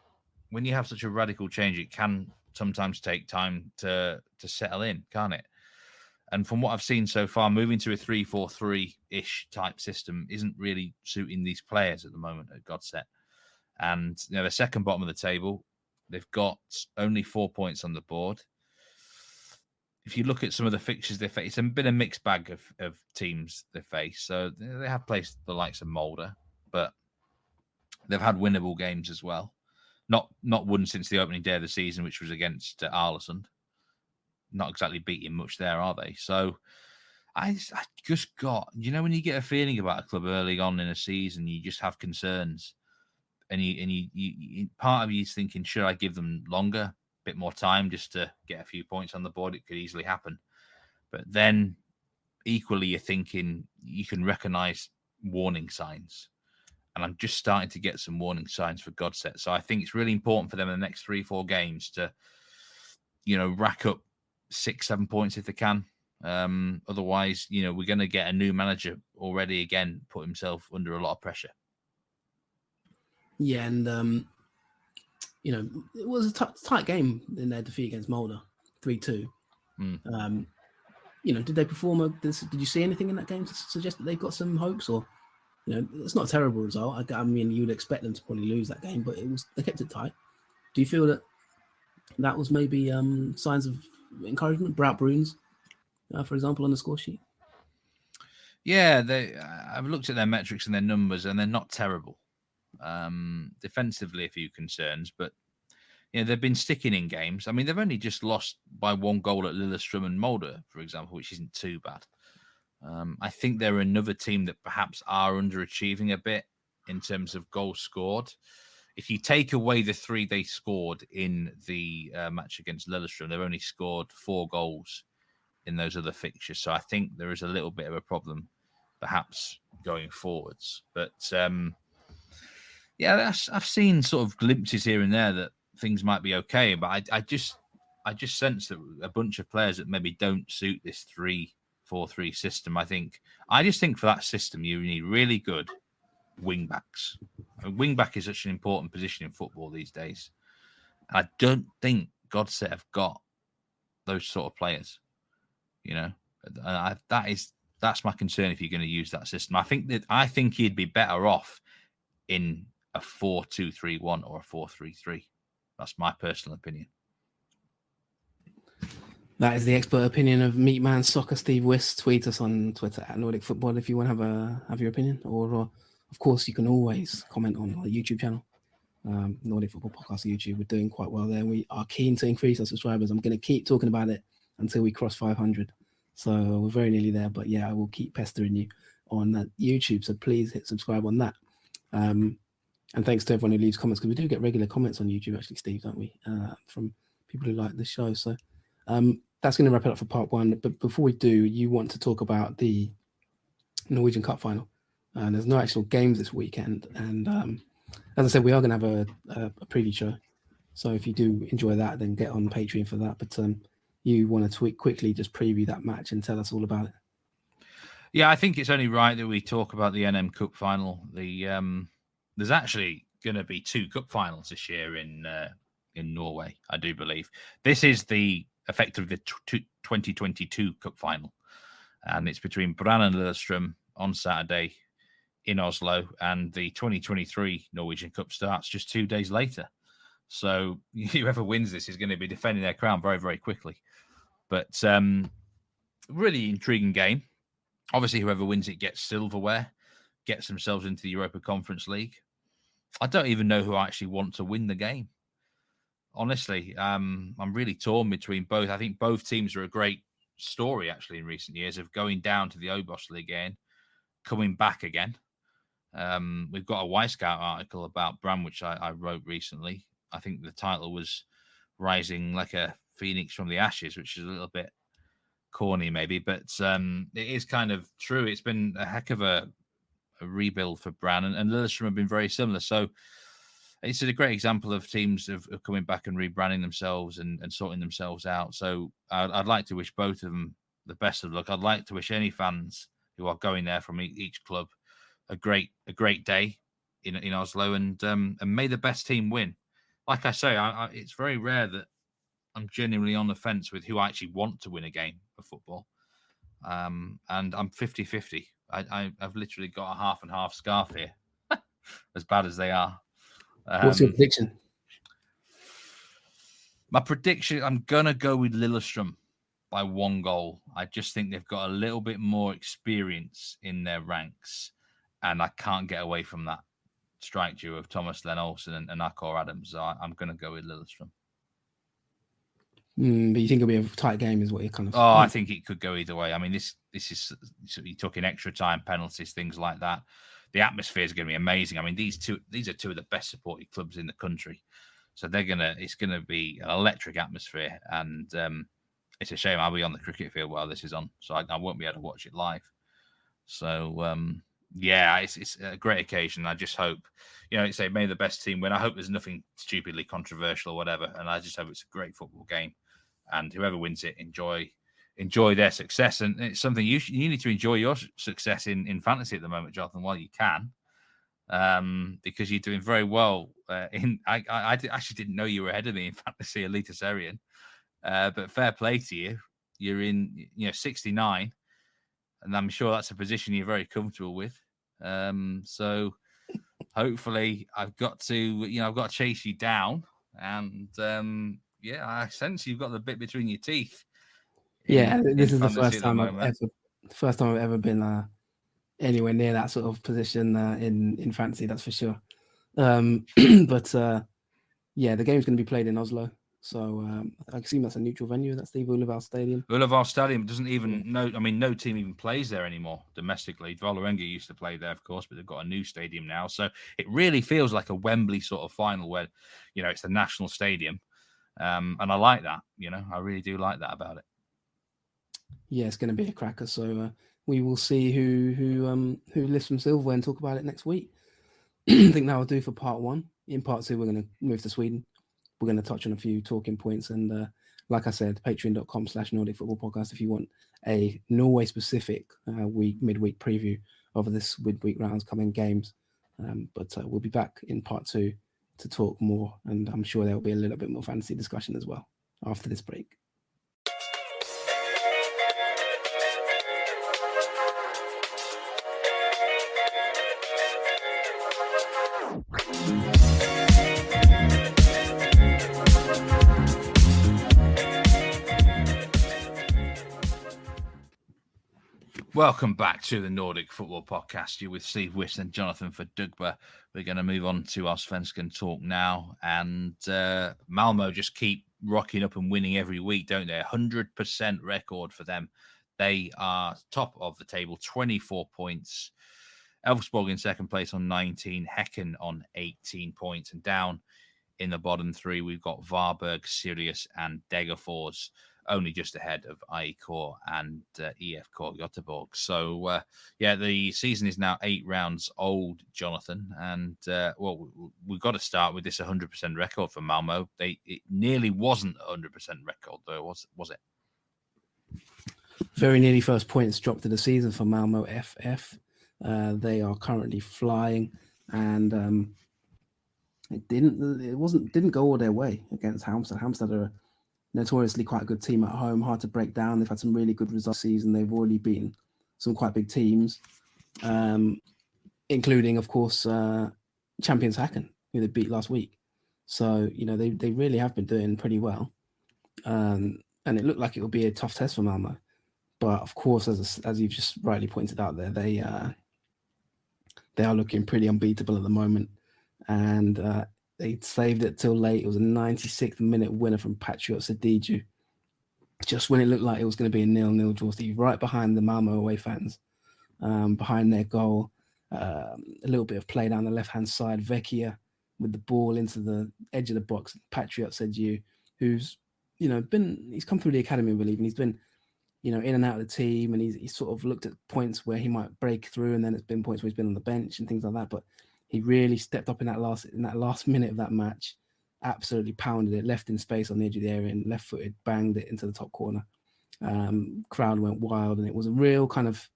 when you have such a radical change, it can sometimes take time to settle in, can't it? And from what I've seen so far, moving to a 3-4-3-ish type system isn't really suiting these players at the moment at Godset. And they're second bottom of the table. They've got only 4 points on the board. If you look at some of the fixtures they face, it's been a mixed bag of teams they face. So they have placed the likes of Molde, but they've had winnable games as well. Not won since the opening day of the season, which was against Arlesund. Not exactly beating much there, are they? So I just got, when you get a feeling about a club early on in a season, you just have concerns. And you part of you is thinking, should I give them longer, a bit more time just to get a few points on the board? It could easily happen. But then equally, you're thinking you can recognize warning signs. And I'm just starting to get some warning signs for Godset. So I think it's really important for them in the next 3-4 games to, rack up 6-7 points if they can. Otherwise, we're going to get a new manager already again, put himself under a lot of pressure. Yeah, and it was a tight game in their defeat against Molde, 3-2. Did they perform? Did you see anything in that game to suggest that they've got some hopes? Or, it's not a terrible result. I mean, you'd expect them to probably lose that game, but they kept it tight. Do you feel that was maybe signs of encouragement? Brout Bruins, for example, on the score sheet. Yeah, I've looked at their metrics and their numbers, and they're not terrible. Defensively, a few concerns, but they've been sticking in games. I mean, they've only just lost by 1 goal at Lillestrøm and Molde, for example, which isn't too bad. I think they're another team that perhaps are underachieving a bit in terms of goals scored. If you take away the 3 they scored in the match against Lillestrøm, they've only scored 4 goals in those other fixtures. So I think there is a little bit of a problem, perhaps, going forwards. But I've seen sort of glimpses here and there that things might be okay. But I just sense that a bunch of players that maybe don't suit this 3-4-3 system. I just think for that system, you need really good wing backs. Wing back is such an important position in football these days. And I don't think Godset have got those sort of players. That's my concern if you're going to use that system. I think he'd be better off in a 4-2-3-1 or a 4-3-3. That's my personal opinion. That is the expert opinion of Meatman Soccer Steve Wist. Tweet us on Twitter at Nordic Football if you want to have your opinion. Or of course, you can always comment on our YouTube channel, Nordic Football Podcast YouTube. We're doing quite well there. We are keen to increase our subscribers. I'm going to keep talking about it until we cross 500. So we're very nearly there. But I will keep pestering you on that YouTube. So please hit subscribe on that. And thanks to everyone who leaves comments, because we do get regular comments on YouTube, actually, Steve, don't we? From people who like the show. So that's going to wrap it up for part 1. But before we do, you want to talk about the Norwegian Cup final. There's no actual games this weekend. And as I said, we are going to have a preview show. So if you do enjoy that, then get on Patreon for that. But you want to quickly just preview that match and tell us all about it. Yeah, I think it's only right that we talk about the NM Cup final. There's actually going to be 2 cup finals this year in Norway, I do believe. This is effectively the 2022 cup final. And it's between Brann and Lillestrøm on Saturday in Oslo. And the 2023 Norwegian Cup starts just 2 days later. So whoever wins this is going to be defending their crown very, very quickly. But really intriguing game. Obviously, whoever wins it gets silverware, gets themselves into the Europa Conference League. I don't even know who I actually want to win the game. Honestly, I'm really torn between both. I think both teams are a great story, actually, in recent years of going down to the Obos League again, coming back again. We've got a Wisecout article about Brann, which I wrote recently. I think the title was Rising Like a Phoenix from the Ashes, which is a little bit corny maybe, but it is kind of true. It's been a heck of a rebuild for Brann, and Lillestrøm have been very similar. So it's a great example of teams of coming back and rebranding themselves and sorting themselves out. So I'd like to wish both of them the best of luck. I'd like to wish any fans who are going there from each club a great day in Oslo, and may the best team win. Like I say, it's very rare that I'm genuinely on the fence with who I actually want to win a game of football. And I'm 50-50. I've literally got a half and half scarf here, as bad as they are. What's your prediction? My prediction, I'm going to go with Lillestrøm by 1 goal. I just think they've got a little bit more experience in their ranks, and I can't get away from that strike duo of Thomas Len Olsen and Akor Adams. So I'm going to go with Lillestrøm. But you think it'll be a tight game, is what you're kind of... Oh, I think it could go either way. I mean, this is... You're talking extra time, penalties, things like that. The atmosphere is going to be amazing. I mean, these are 2 of the best supported clubs in the country. So it's going to be an electric atmosphere. And it's a shame I'll be on the cricket field while this is on. So I won't be able to watch it live. So, it's a great occasion. I just hope, say, may the best team win. I hope there's nothing stupidly controversial or whatever. And I just hope it's a great football game. And whoever wins it, enjoy their success. And it's something you need to enjoy your success in fantasy at the moment, Jonathan, while you can, because you're doing very well. I actually didn't know you were ahead of me in fantasy Eliteserien, but fair play to you. You're in 69, and I'm sure that's a position you're very comfortable with. So hopefully I've got to chase you down, and I sense you've got the bit between your teeth. This is the first time I've ever been anywhere near that sort of position in fantasy. That's for sure. But yeah, the game's going to be played in Oslo. So I assume that's a neutral venue. That's the Ullevål Stadium. Ullevål Stadium doesn't even no team even plays there anymore domestically. Vålerenga used to play there, of course, but they've got a new stadium now. So it really feels like a Wembley sort of final where, it's the national stadium. And I like that, I really do like that about it. Yeah, it's going to be a cracker. So we will see who lifts from silverware and talk about it next week. I think that will do for part 1. In part 2, we're going to move to Sweden. We're going to touch on a few talking points. And like I said, patreon.com/Nordic Football Podcast if you want a Norway-specific midweek preview of this midweek round's coming games. But we'll be back in part 2 to talk more. And I'm sure there will be a little bit more fantasy discussion as well after this break. Welcome back to the Nordic Football Podcast. You're with Steve Wiss and Jonathan Verdugba. We're going to move on to our Svensken talk now. And Malmö just keep rocking up and winning every week, don't they? 100% record for them. They are top of the table, 24 points. Elfsborg in second place on 19. Häcken on 18 points. And down in the bottom 3, we've got Varberg, Sirius, and Degerfors, only just ahead of IK and IFK Göteborg. So, the season is now 8 rounds old, Jonathan. And, we've got to start with this 100% record for Malmö. It nearly wasn't a 100% record, though, was it? Very nearly first points dropped of the season for Malmö FF. They are currently flying, and it didn't go all their way against Halmstad. Halmstad are notoriously quite a good team at home, hard to break down. They've had some really good results this season. They've already beaten some quite big teams, including, of course, champions Häcken, who they beat last week. So, they really have been doing pretty well. And it looked like it would be a tough test for Malmö. But, of course, as you've just rightly pointed out there, they are looking pretty unbeatable at the moment. And they saved it till late. It was a 96th minute winner from Patriot Sadiju. Just when it looked like it was going to be a 0-0 draw, Steve, right behind the Malmö away fans, behind their goal. A little bit of play down the left-hand side. Vecchia with the ball into the edge of the box. Patriot Sadiju, who's, he's come through the academy, I believe, and he's been, in and out of the team, and he's sort of looked at points where he might break through, and then it's been points where he's been on the bench and things like that. But he really stepped up in that last minute of that match, absolutely pounded it, left in space on the edge of the area, and left-footed banged it into the top corner. Crowd went wild, and it was a real kind of,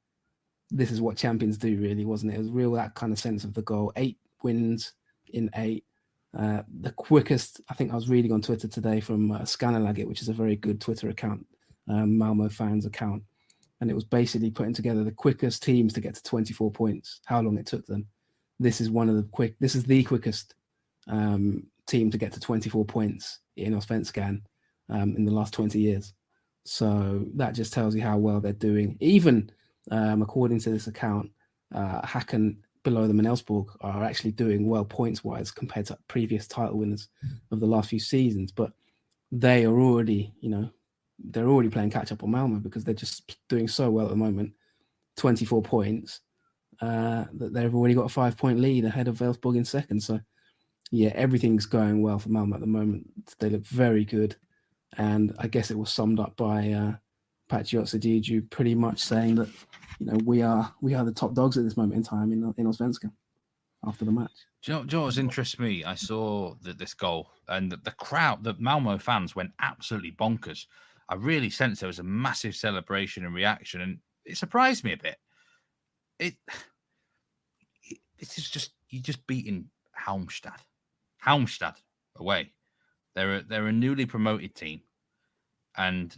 this is what champions do, really, wasn't it? It was real, that kind of sense of the goal. 8 wins in 8. The quickest, I think I was reading on Twitter today from Scannerlagget, which is a very good Twitter account, Malmö fans account, and it was basically putting together the quickest teams to get to 24 points, how long it took them. This is the quickest team to get to 24 points in Allsvenskan in the last 20 years. So that just tells you how well they're doing. Even according to this account, Häcken below them in Elfsborg are actually doing well points-wise compared to previous title winners of the last few seasons. But they are already, they're already playing catch-up on Malmö because they're just doing so well at the moment. 24 points. That they've already got a 5-point lead ahead of Elfsborg in second. So, yeah, everything's going well for Malmö at the moment. They look very good. And I guess it was summed up by Patriot Sadiju pretty much saying that, we are the top dogs at this moment in time in Allsvenskan after the match. Do you know what interests me? I saw this goal and the crowd, the Malmö fans went absolutely bonkers. I really sensed there was a massive celebration and reaction, and it surprised me a bit. This is just, you're just beating Halmstad away. They're a newly promoted team, and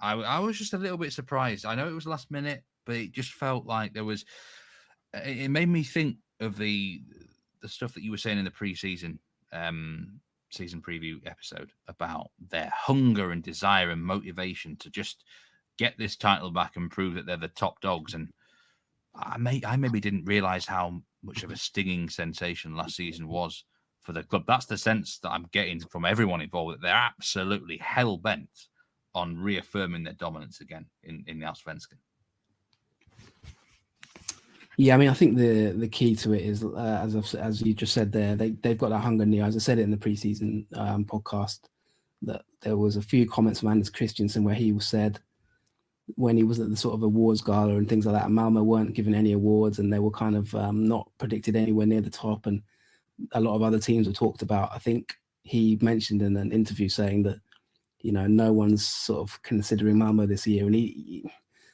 I was just a little bit surprised. I know it was last minute, but it just felt like there was. It made me think of the stuff that you were saying in the pre-season season preview episode about their hunger and desire and motivation to just get this title back and prove that they're the top dogs. And I maybe didn't realise how much of a stinging sensation last season was for the club. That's the sense that I'm getting from everyone involved, that they're absolutely hell-bent on reaffirming their dominance again in the Allsvenskan. Yeah, I mean, I think the key to it is, as you just said there, they've got that hunger in the eyes. I said it in the preseason podcast that there was a few comments from Anders Christiansen where he said when he was at the sort of awards gala and things like that, Malmö weren't given any awards and they were kind of not predicted anywhere near the top, and a lot of other teams were talked about. I think he mentioned in an interview saying that, you know, no one's sort of considering Malmö this year, and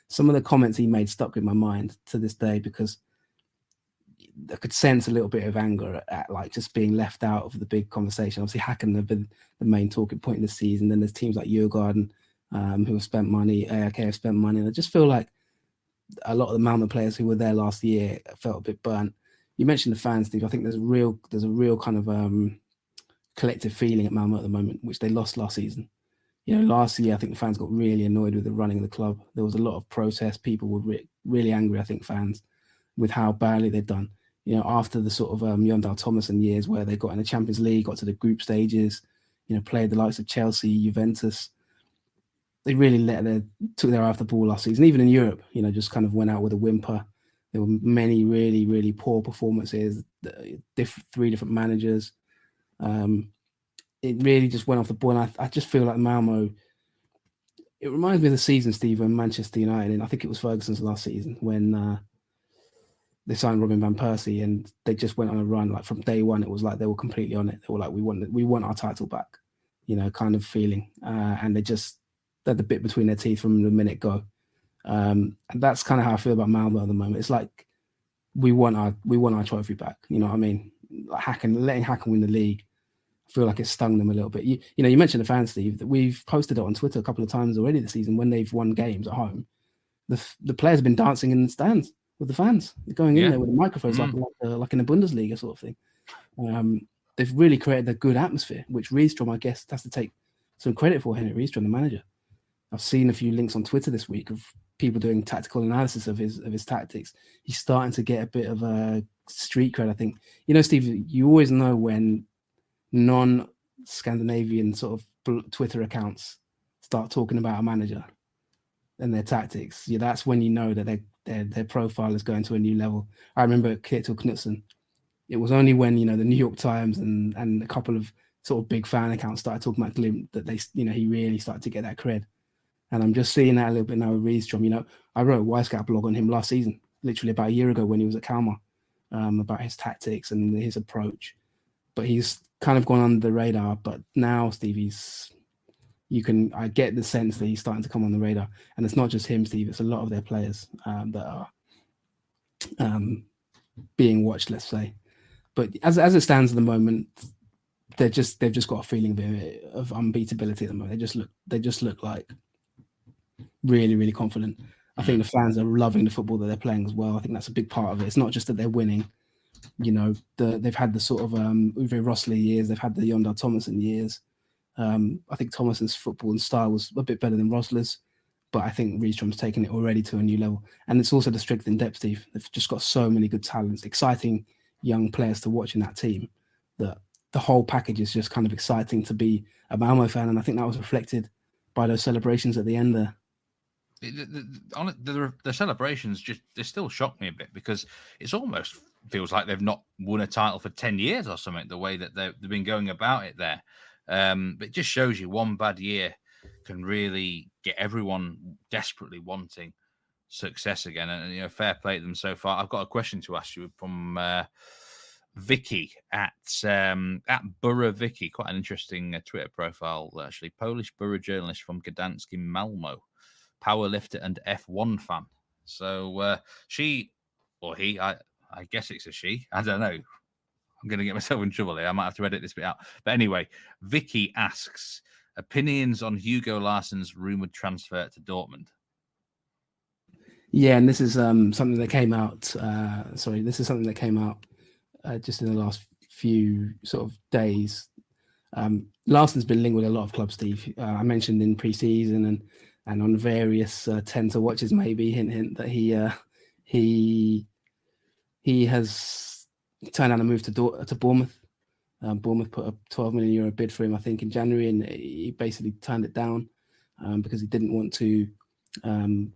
some of the comments he made stuck in my mind to this day, because I could sense a little bit of anger at like just being left out of the big conversation. Obviously, Häcken have been the main talking point this season. Then there's teams like Djurgården who have spent money, AIK have spent money. And I just feel like a lot of the Malmö players who were there last year felt a bit burnt. You mentioned the fans, Steve. I think there's a real kind of collective feeling at Malmö at the moment, which they lost last season. You know, last year, I think the fans got really annoyed with the running of the club. There was a lot of protest. People were really angry, I think, fans, with how badly they'd done. You know, after the sort of Jon Thomason years where they got in the Champions League, got to the group stages, you know, played the likes of Chelsea, Juventus. They really took their eye off the ball last season. Even in Europe, you know, just kind of went out with a whimper. There were many really, really poor performances, 3 different managers. It really just went off the ball. And I just feel like Malmö, it reminds me of the season, Steve, when Manchester United, and I think it was Ferguson's last season, when they signed Robin van Persie and they just went on a run. Like from day one, it was like they were completely on it. They were like, we want our title back, you know, kind of feeling. And they had the bit between their teeth from the minute go. And that's kind of how I feel about Malmö at the moment. It's like we want our trophy back. You know what I mean? Like letting Häcken win the league, I feel like it stung them a little bit. You know, you mentioned the fans, Steve, that we've posted it on Twitter a couple of times already this season when they've won games at home. The players have been dancing in the stands with the fans. They're going in there with the microphones like in the Bundesliga sort of thing. They've really created a good atmosphere, which Rydström, I guess, has to take some credit for. Henrik Rydström, the manager. I've seen a few links on Twitter this week of people doing tactical analysis of his tactics. He's starting to get a bit of a street cred, I think. You know, Steve, you always know when non-Scandinavian sort of Twitter accounts start talking about a manager and their tactics. Yeah, that's when you know that their profile is going to a new level. I remember Kjetil Knutsen. It was only when, you know, the New York Times and a couple of sort of big fan accounts started talking about Glimt that they, you know, he really started to get that cred. And I'm just seeing that a little bit now with Rydström. You know, I wrote a Y-Scout blog on him last season, literally about a year ago when he was at Kalmar, about his tactics and his approach. But he's kind of gone under the radar. But now, Steve, I get the sense that he's starting to come on the radar. And it's not just him, Steve, it's a lot of their players that are being watched, let's say. But as it stands at the moment, they've just got a feeling of unbeatability at the moment. They just look like really, really confident. I think the fans are loving the football that they're playing as well. I think that's a big part of it. It's not just that they're winning. You know, they've had the sort of Uwe Rosler years. They've had the Jon Thomason years. I think Thomason's football and style was a bit better than Rosler's, but I think Rydström's taken it already to a new level. And it's also the strength in depth, Steve. They've just got so many good talents, exciting young players to watch in that team, that the whole package is just kind of exciting to be a Malmö fan. And I think that was reflected by those celebrations at the end there. The celebrations they still shock me a bit, because it's almost feels like they've not won a title for 10 years or something, the way that they've been going about it there. But it just shows you one bad year can really get everyone desperately wanting success again. And, you know, fair play to them so far. I've got a question to ask you from Vicky at Borough Vicky. Quite an interesting Twitter profile, actually. Polish Borough journalist from Gdansk in Malmo. Powerlifter and F1 fan. So she or he, I guess it's a she. I don't know. I'm going to get myself in trouble here. I might have to edit this bit out. But anyway, Vicky asks, opinions on Hugo Larsson's rumoured transfer to Dortmund. Yeah, and this is something that came out. This is something that came out just in the last few sort of days. Larsson's been linked with a lot of clubs, Steve. I mentioned in pre-season and on various 10 to watches, maybe hint that he He has turned down a move to Bournemouth. Bournemouth put a €12 million bid for him, I think, in January, and he basically turned it down because he didn't want to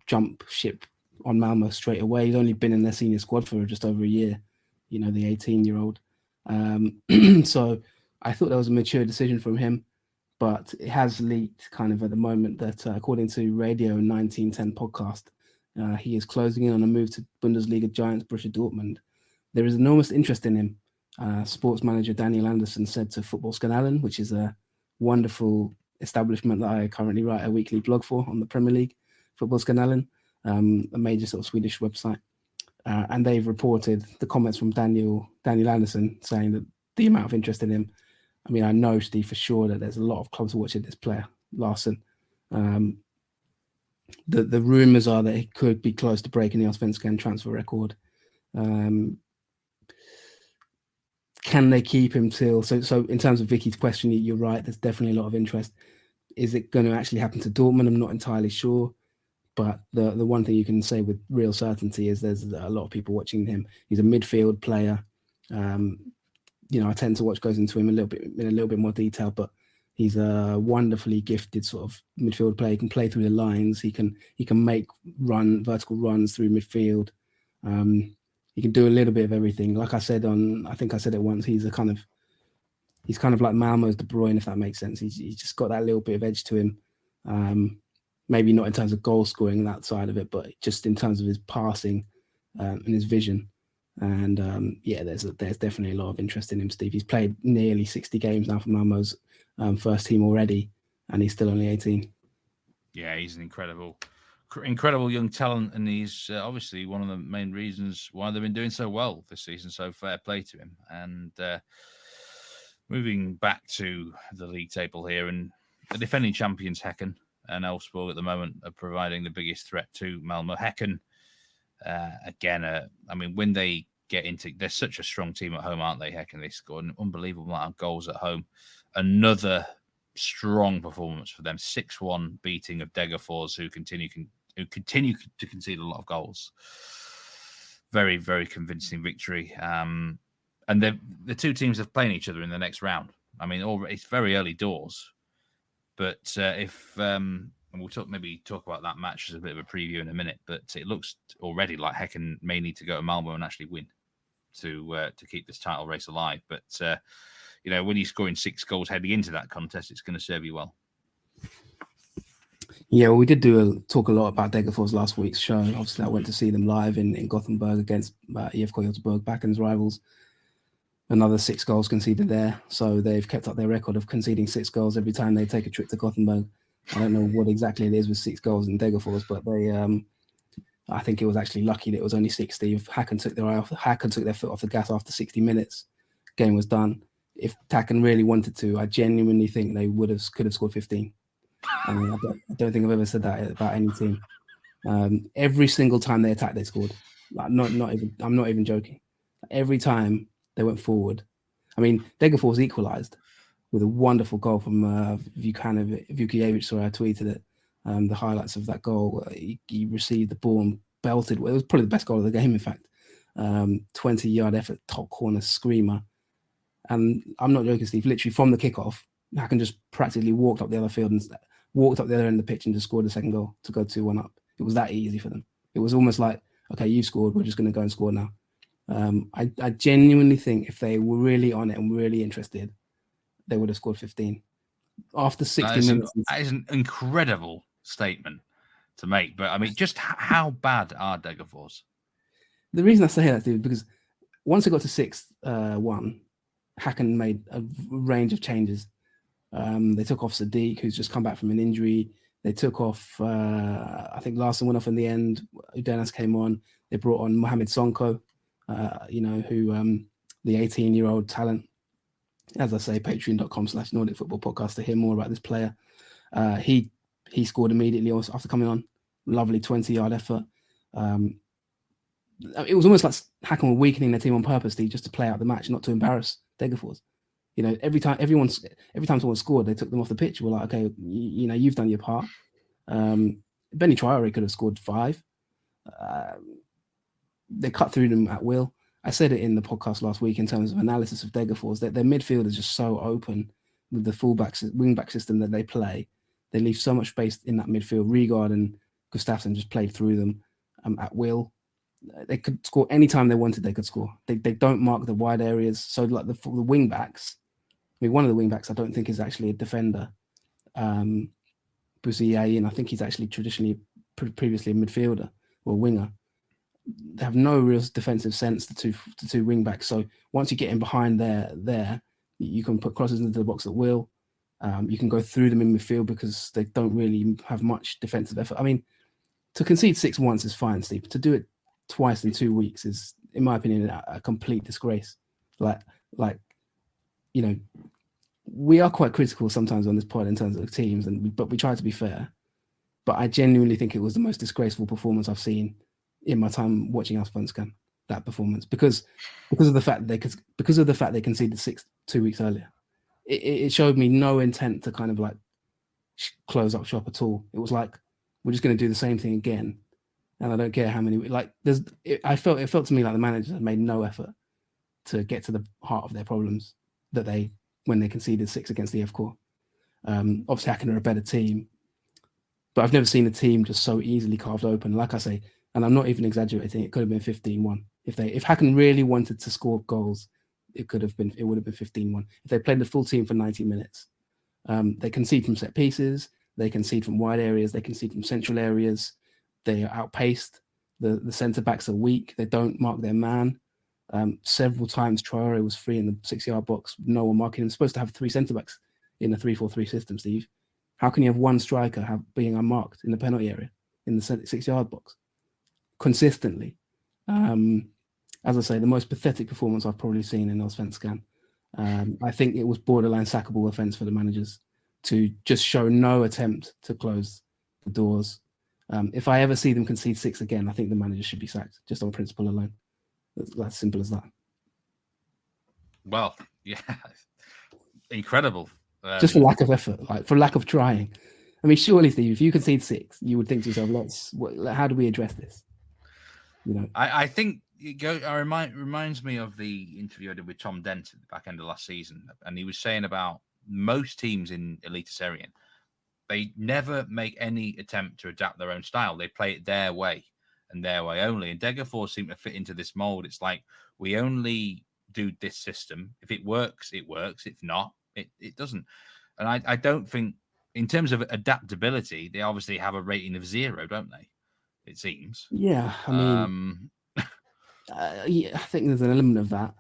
jump ship on Malmö straight away. He's only been in their senior squad for just over a year, the 18-year-old. So I thought that was a mature decision from him, but it has leaked kind of at the moment that according to Radio 1910 podcast, he is closing in on a move to Bundesliga giants Borussia Dortmund. There is enormous interest in him. Sports manager Daniel Anderson said to Fotbollskanalen, which is a wonderful establishment that I currently write a weekly blog for on the Premier League, Fotbollskanalen, a major sort of Swedish website. And they've reported the comments from Daniel Anderson saying that the amount of interest in him. I mean, I know, Steve, for sure that there's a lot of clubs watching this player, Larsson. The rumours are that he could be close to breaking the Allsvenskan transfer record. Can they keep him till? So in terms of Vicky's question, you're right. There's definitely a lot of interest. Is it going to actually happen to Dortmund? I'm not entirely sure. But the one thing you can say with real certainty is there's a lot of people watching him. He's a midfield player. I tend to watch goes into him in a little bit more detail, but he's a wonderfully gifted sort of midfield player. He can play through the lines. He can make vertical runs through midfield. He can do a little bit of everything. Like I said I think I said it once. He's kind of like Malmö's De Bruyne, if that makes sense. He's just got that little bit of edge to him. Maybe not in terms of goal scoring and that side of it, but just in terms of his passing and his vision. And there's definitely a lot of interest in him, Steve. He's played nearly 60 games now for Malmö's first team already, and he's still only 18. Yeah, he's an incredible young talent, and he's obviously one of the main reasons why they've been doing so well this season. So fair play to him. And moving back to the league table here, and the defending champions Häcken and Elfsborg at the moment are providing the biggest threat to Malmö. Häcken, when they get into, they're such a strong team at home, aren't they? Häcken, they scored an unbelievable amount of goals at home. Another strong performance for them, 6-1 beating of Degerfors, who continue to concede a lot of goals. Very, very convincing victory. And the two teams are playing each other in the next round. I mean, it's very early doors. But and we'll talk about that match as a bit of a preview in a minute. But it looks already like Häcken may need to go to Malmö and actually win to keep this title race alive. But when you're scoring 6 goals heading into that contest, it's going to serve you well. Yeah, well, we did talk a lot about Degerfors last week's show. Obviously, I went to see them live in Gothenburg against IFK Göteborg, Backen's rivals. Another 6 goals conceded there. So they've kept up their record of conceding 6 goals every time they take a trip to Gothenburg. I don't know what exactly it is with 6 goals in Degerfors, but I think it was actually lucky that it was only 60. If Häcken took their foot off the gas after 60 minutes, game was done. If Häcken really wanted to, I genuinely think they could have scored 15. I mean, I don't think I've ever said that about any team. Every single time they attacked, they scored. Like, I'm not even joking. Every time they went forward. I mean, Degerfors equalised with a wonderful goal from Vukiewicz. Sorry, I tweeted it. The highlights of that goal. He received the ball and belted. It was probably the best goal of the game, in fact. 20-yard effort, top corner screamer. And I'm not joking, Steve. Literally from the kickoff, Häcken just practically walked up the other field and walked up the other end of the pitch and just scored the second goal to go 2-1 up. It was that easy for them. It was almost like, okay, you scored. We're just going to go and score now. I genuinely think if they were really on it and really interested, they would have scored 15 after 60 minutes. That is an incredible statement to make. But I mean, just how bad are Degerfors? The reason I say that, Steve, is because once it got to 6-1, Häcken made a range of changes. They took off Sadiq, who's just come back from an injury. They took off, I think Larsson went off in the end. Udenas came on. They brought on Mohamed Sonko, who the 18-year-old talent. As I say, patreon.com/Nordic Football Podcast to hear more about this player. He scored immediately after coming on. Lovely 20-yard effort. It was almost like Häcken were weakening their team on purpose, just to play out the match, not to embarrass Degerfors. Every time someone scored, they took them off the pitch. We're like, okay, you've done your part. Benny Traore could have scored 5. they cut through them at will. I said it in the podcast last week in terms of analysis of Degerfors, that their midfield is just so open with the fullbacks, wing-back system that they play. They leave so much space in that midfield. Rygaard and Gustafsson just played through them at will. They could score anytime they wanted. They could score. They don't mark the wide areas. So like the wing backs. I mean, one of the wing backs I don't think is actually a defender. Busier, and I think he's actually traditionally previously a midfielder or a winger. They have no real defensive sense. The two wing backs. So once you get in behind there, you can put crosses into the box at will. You can go through them in midfield because they don't really have much defensive effort. I mean, to concede 6 once is fine, Steve. To do it twice in 2 weeks is, in my opinion, a complete disgrace. Like, you know, we are quite critical sometimes on this pod in terms of teams, but we try to be fair. But I genuinely think it was the most disgraceful performance I've seen in my time watching Allsvenskan. That performance, because of the fact that they conceded 6 2 weeks earlier. It showed me no intent to kind of like close up shop at all. It was like, we're just going to do the same thing again, and I don't care how many. Like, it felt to me like the managers had made no effort to get to the heart of their problems when they conceded 6 against the EFK. Obviously, Häcken are a better team, but I've never seen a team just so easily carved open. Like I say, and I'm not even exaggerating, it could have been 15-1 if Häcken really wanted to score goals. It would have been 15-1 if they played the full team for 90 minutes. They concede from set pieces, they concede from wide areas, they concede from central areas. They are outpaced. The centre backs are weak. They don't mark their man. Several times Traore was free in the 6-yard box. No one marking him. Supposed to have 3 centre backs in a 3-4-3 system, Steve. How can you have one striker being unmarked in the penalty area in the 6-yard box consistently? As I say, the most pathetic performance I've probably seen in Allsvenskan. I think it was borderline sackable offence for the managers to just show no attempt to close the doors. If I ever see them concede 6 again, I think the manager should be sacked just on principle alone. That's simple as that. Well, yeah, incredible. Just for lack of effort, like for lack of trying. I mean, surely, Steve, if you concede 6, you would think to yourself, how do we address this? You know, I think reminds me of the interview I did with Tom Dent at the back end of last season, and he was saying about most teams in Eliteserien, they never make any attempt to adapt their own style. They play it their way and their way only. And Degerfors seem to fit into this mold. It's like, we only do this system. If it works, it works. If not, it doesn't. And I don't think, in terms of adaptability, they obviously have a rating of 0, don't they? It seems. Yeah, I mean, yeah, I think there's an element of that.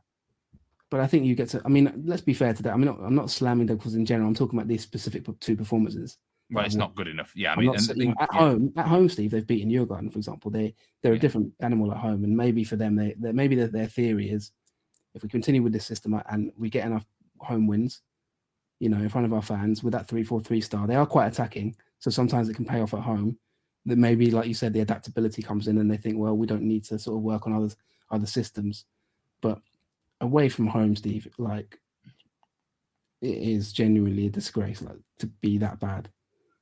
But I think you get to, I mean, let's be fair to that. I mean, I'm not slamming Degerfors in general. I'm talking about these specific 2 performances. Well, it's not good enough. Yeah, I mean, at home, Steve, they've beaten Djurgården, for example. They're a different animal at home, and maybe for them, maybe their theory is, if we continue with this system and we get enough home wins, you know, in front of our fans with that 3-4-3 style, they are quite attacking. So sometimes it can pay off at home. That maybe, like you said, the adaptability comes in, and they think, well, we don't need to sort of work on other systems. But away from home, Steve, like, it is genuinely a disgrace, like, to be that bad.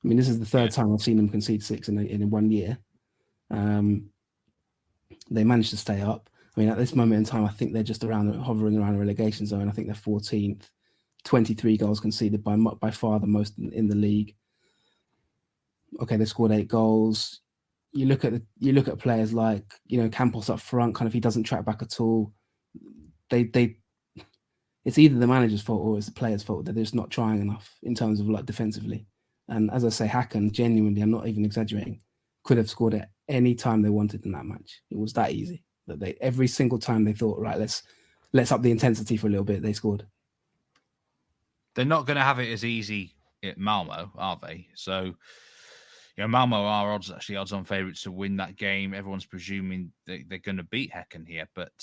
I mean, this is the 3rd time I've seen them concede 6 in 1 year. They managed to stay up. I mean, at this moment in time, I think they're just hovering around the relegation zone. I think they're 14th, 23 goals conceded, by far the most in the league. Okay, they scored 8 goals. You look at players like, you know, Campos up front. Kind of, he doesn't track back at all. It's either the manager's fault or it's the players' fault that they're just not trying enough in terms of like defensively. And as I say, Häcken, genuinely, I'm not even exaggerating, could have scored at any time they wanted in that match. It was that easy. That every single time they thought, right, let's up the intensity for a little bit, they scored. They're not going to have it as easy at Malmö, are they? So, you know, Malmö are odds-on favourites to win that game. Everyone's presuming they're going to beat Häcken here. But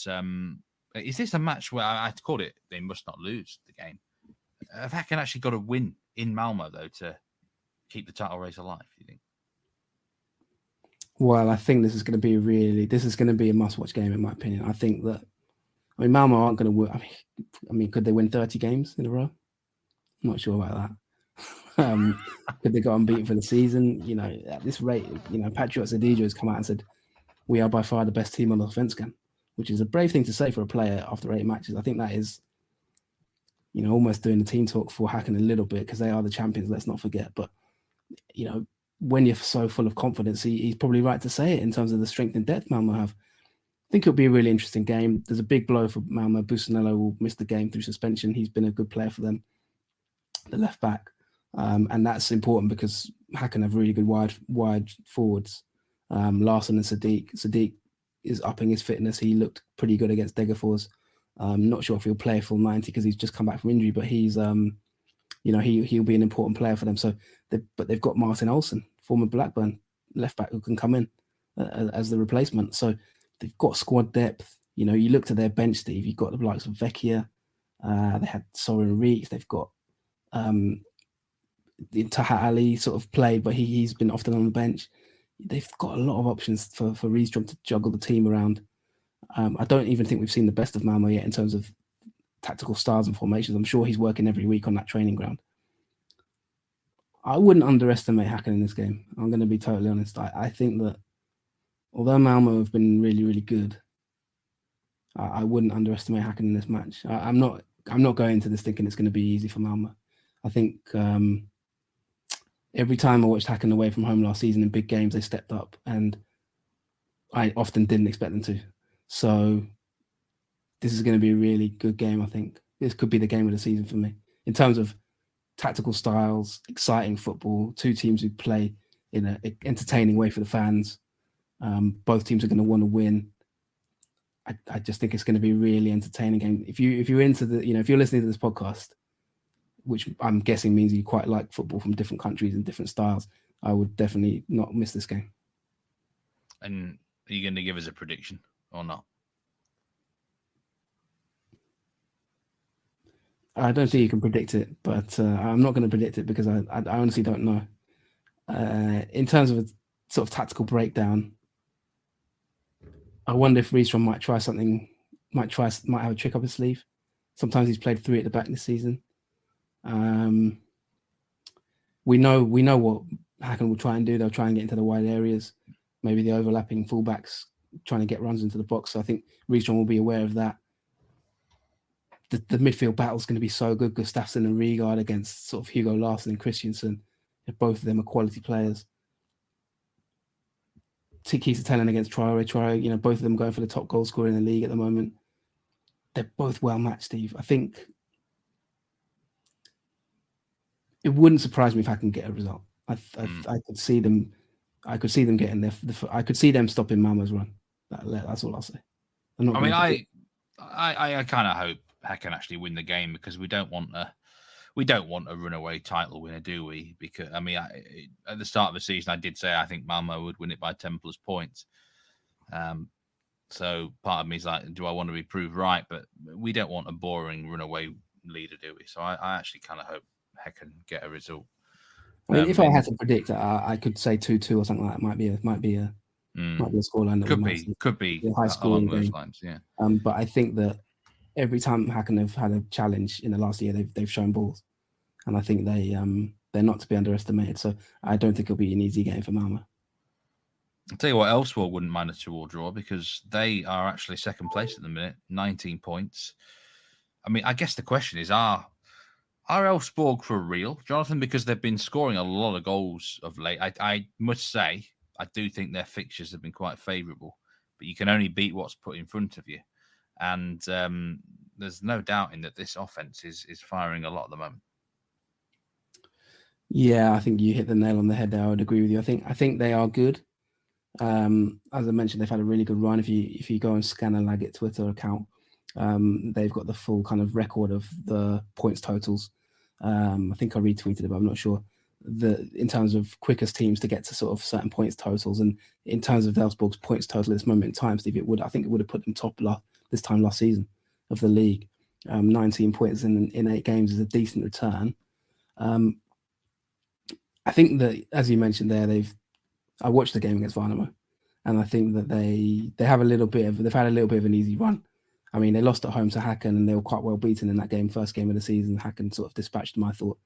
is this a match where I called it, they must not lose the game? Have Häcken actually got to win in Malmö, though, to keep the title race alive, do you think? Well, I think this is going to be a must-watch game, in my opinion. I think that, I mean, Malmö aren't going to win. I mean, could they win 30 games in a row? I'm not sure about that. Could they go unbeaten for the season? You know, at this rate, you know, Patriot Zadija has come out and said we are by far the best team on the offense scan, which is a brave thing to say for a player after 8 matches. I think that is, almost doing the team talk for Häcken a little bit, because they are the champions, let's not forget. But, when you're so full of confidence, he's probably right to say it in terms of the strength and depth Malmö have. I think it'll be a really interesting game. There's a big blow for Malmö. Busanello will miss the game through suspension. He's been a good player for them, the left back. And that's important because Häcken have really good wide forwards. Larsson and Sadiq. Sadiq is upping his fitness. He looked pretty good against Degerfors. Not sure if he'll play a full 90 because he's just come back from injury, but he's, he'll be an important player for them. So, but they've got Martin Olsen, former Blackburn left back, who can come in as the replacement. So they've got squad depth. You look to their bench, Steve. You've got the likes of Vecchia. They had Soren Reeks. They've got Taha Ali sort of played, but he's been often on the bench. They've got a lot of options for Rydström to juggle the team around. I don't even think we've seen the best of Malmö yet in terms of tactical styles and formations. I'm sure he's working every week on that training ground. I wouldn't underestimate Häcken in this game. I'm going to be totally honest. I think that although Malmö have been really, really good, I wouldn't underestimate Häcken in this match. I'm not going into this thinking it's going to be easy for Malmö. I think every time I watched Häcken away from home last season in big games, they stepped up, and I often didn't expect them to. So this is going to be a really good game, I think. This could be the game of the season for me. In terms of tactical styles, exciting football, two teams who play in an entertaining way for the fans. Both teams are going to want to win. I just think it's going to be a really entertaining game. If you're into if you're listening to this podcast, which I'm guessing means you quite like football from different countries and different styles, I would definitely not miss this game. And are you going to give us a prediction or not? I don't think you can predict it, but I'm not going to predict it because I honestly don't know. In terms of a sort of tactical breakdown, I wonder if Rydström might try something, might have a trick up his sleeve. Sometimes he's played 3 at the back this season. We know what Häcken will try and do. They'll try and get into the wide areas, maybe the overlapping fullbacks trying to get runs into the box. So I think Rydström will be aware of that. The midfield battle is going to be so good. Gustafsson and Rygaard against sort of Hugo Larsson and Christiansen. Both of them are quality players. Keita Tellin against Traore. Both of them going for the top goal scorer in the league at the moment. They're both well matched, Steve. I think it wouldn't surprise me if I can get a result. I could see them. I could see them getting there. I could see them stopping Malmö's run. That's all I'll say. I kind of hope Häcken actually win the game, because we don't want a runaway title winner, do we? Because at the start of the season, I did say I think Malmö would win it by 10+ points. So part of me is like, do I want to be proved right? But we don't want a boring runaway leader, do we? So I actually kind of hope Häcken get a result. If I had to predict, I could say 2-2 or something like that. Might be a scoreline. Could be a high scoring along those game. lines. Yeah. But I think that every time Häcken have had a challenge in the last year, they've shown balls, and I think they're not to be underestimated. So I don't think it'll be an easy game for Malmö. I'll tell you what, Elfsborg wouldn't mind a 2-2 draw, because they are actually second place at the minute, 19 points. I guess the question is, are Elfsborg for real, Jonathan? Because they've been scoring a lot of goals of late. I must say, I do think their fixtures have been quite favourable, but you can only beat what's put in front of you. And there's no doubting that this offense is firing a lot at the moment. Yeah, I think you hit the nail on the head there. I would agree with you. I think they are good. As I mentioned, they've had a really good run. If you go and scan a Laggett Twitter account, they've got the full kind of record of the points totals. I think I retweeted it, but I'm not sure. In terms of quickest teams to get to sort of certain points totals, and in terms of Elfsborg's points total at this moment in time, Steve, I think it would have put them top this time last season of the league. 19 points in 8 games is a decent return. I think that, as you mentioned there, I watched the game against Varnamo, and I think that they've had a little bit of an easy run. They lost at home to Häcken, and they were quite well beaten in that game, first game of the season. Häcken sort of dispatched them, I thought,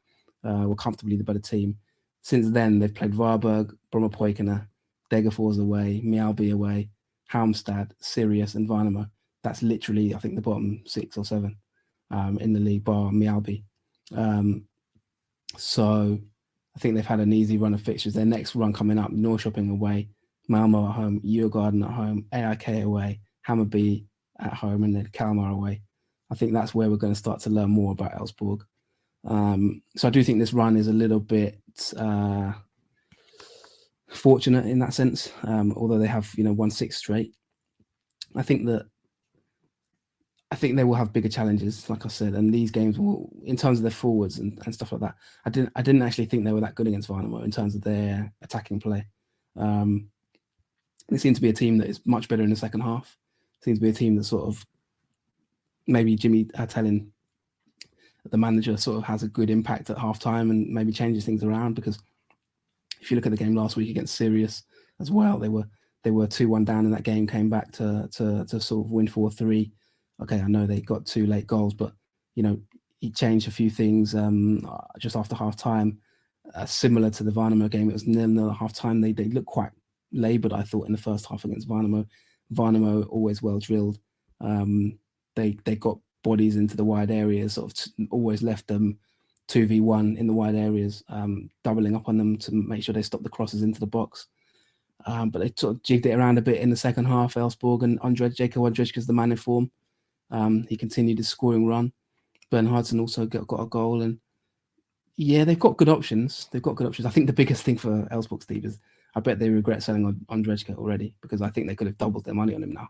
were comfortably the better team. Since then, they've played Varberg, Brommapoikana, Degerfors away, Mjällby away, Halmstad, Sirius, and Värnamo. That's literally, I think, the bottom 6 or 7 in the league, bar Mjällby. So I think they've had an easy run of fixtures. Their next run coming up: Norrköping away, Malmö at home, Djurgården at home, AIK away, Hammarby at home, and then Kalmar away. I think that's where we're going to start to learn more about Elfsborg. So I do think this run is a little bit fortunate in that sense, although they have won 6 straight. I think they will have bigger challenges, like I said, and these games will, in terms of their forwards and stuff like that. I didn't actually think they were that good against Värnamo in terms of their attacking play. They seem to be a team that is much better in the second half. Seems to be a team that sort of, maybe Jimmy telling the manager, sort of has a good impact at halftime and maybe changes things around. Because if you look at the game last week against Sirius as well, they were 2-1 down in that game, came back to sort of win 4-3. Okay, I know they got 2 late goals, but he changed a few things just after half time. Similar to the Värnamo game, it was 0-0 at half time. They looked quite laboured, I thought, in the first half against Värnamo. Värnamo always well drilled. They got bodies into the wide areas, sort of always left them 2v1 in the wide areas, doubling up on them to make sure they stop the crosses into the box. But they sort of jigged it around a bit in the second half, Elfsborg, and Jacob Ondrejka is the man in form. He continued his scoring run. Bernhardsson also got a goal, and yeah, they've got good options. I think the biggest thing for Elfsborg, Steve, is I bet they regret selling on Ondrejka already, because I think they could have doubled their money on him now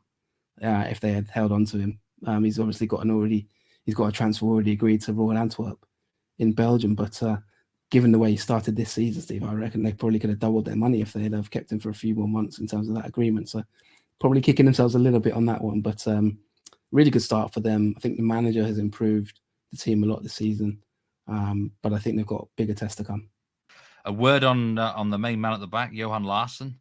if they had held on to him. He's obviously got a transfer already agreed to Royal Antwerp in Belgium, but given the way he started this season, Steve, I reckon they probably could have doubled their money if they'd have kept him for a few more months in terms of that agreement. So probably kicking themselves a little bit on that one, but really good start for them. I think the manager has improved the team a lot this season, but I think they've got bigger tests to come. A word on the main man at the back, Johan Larsson,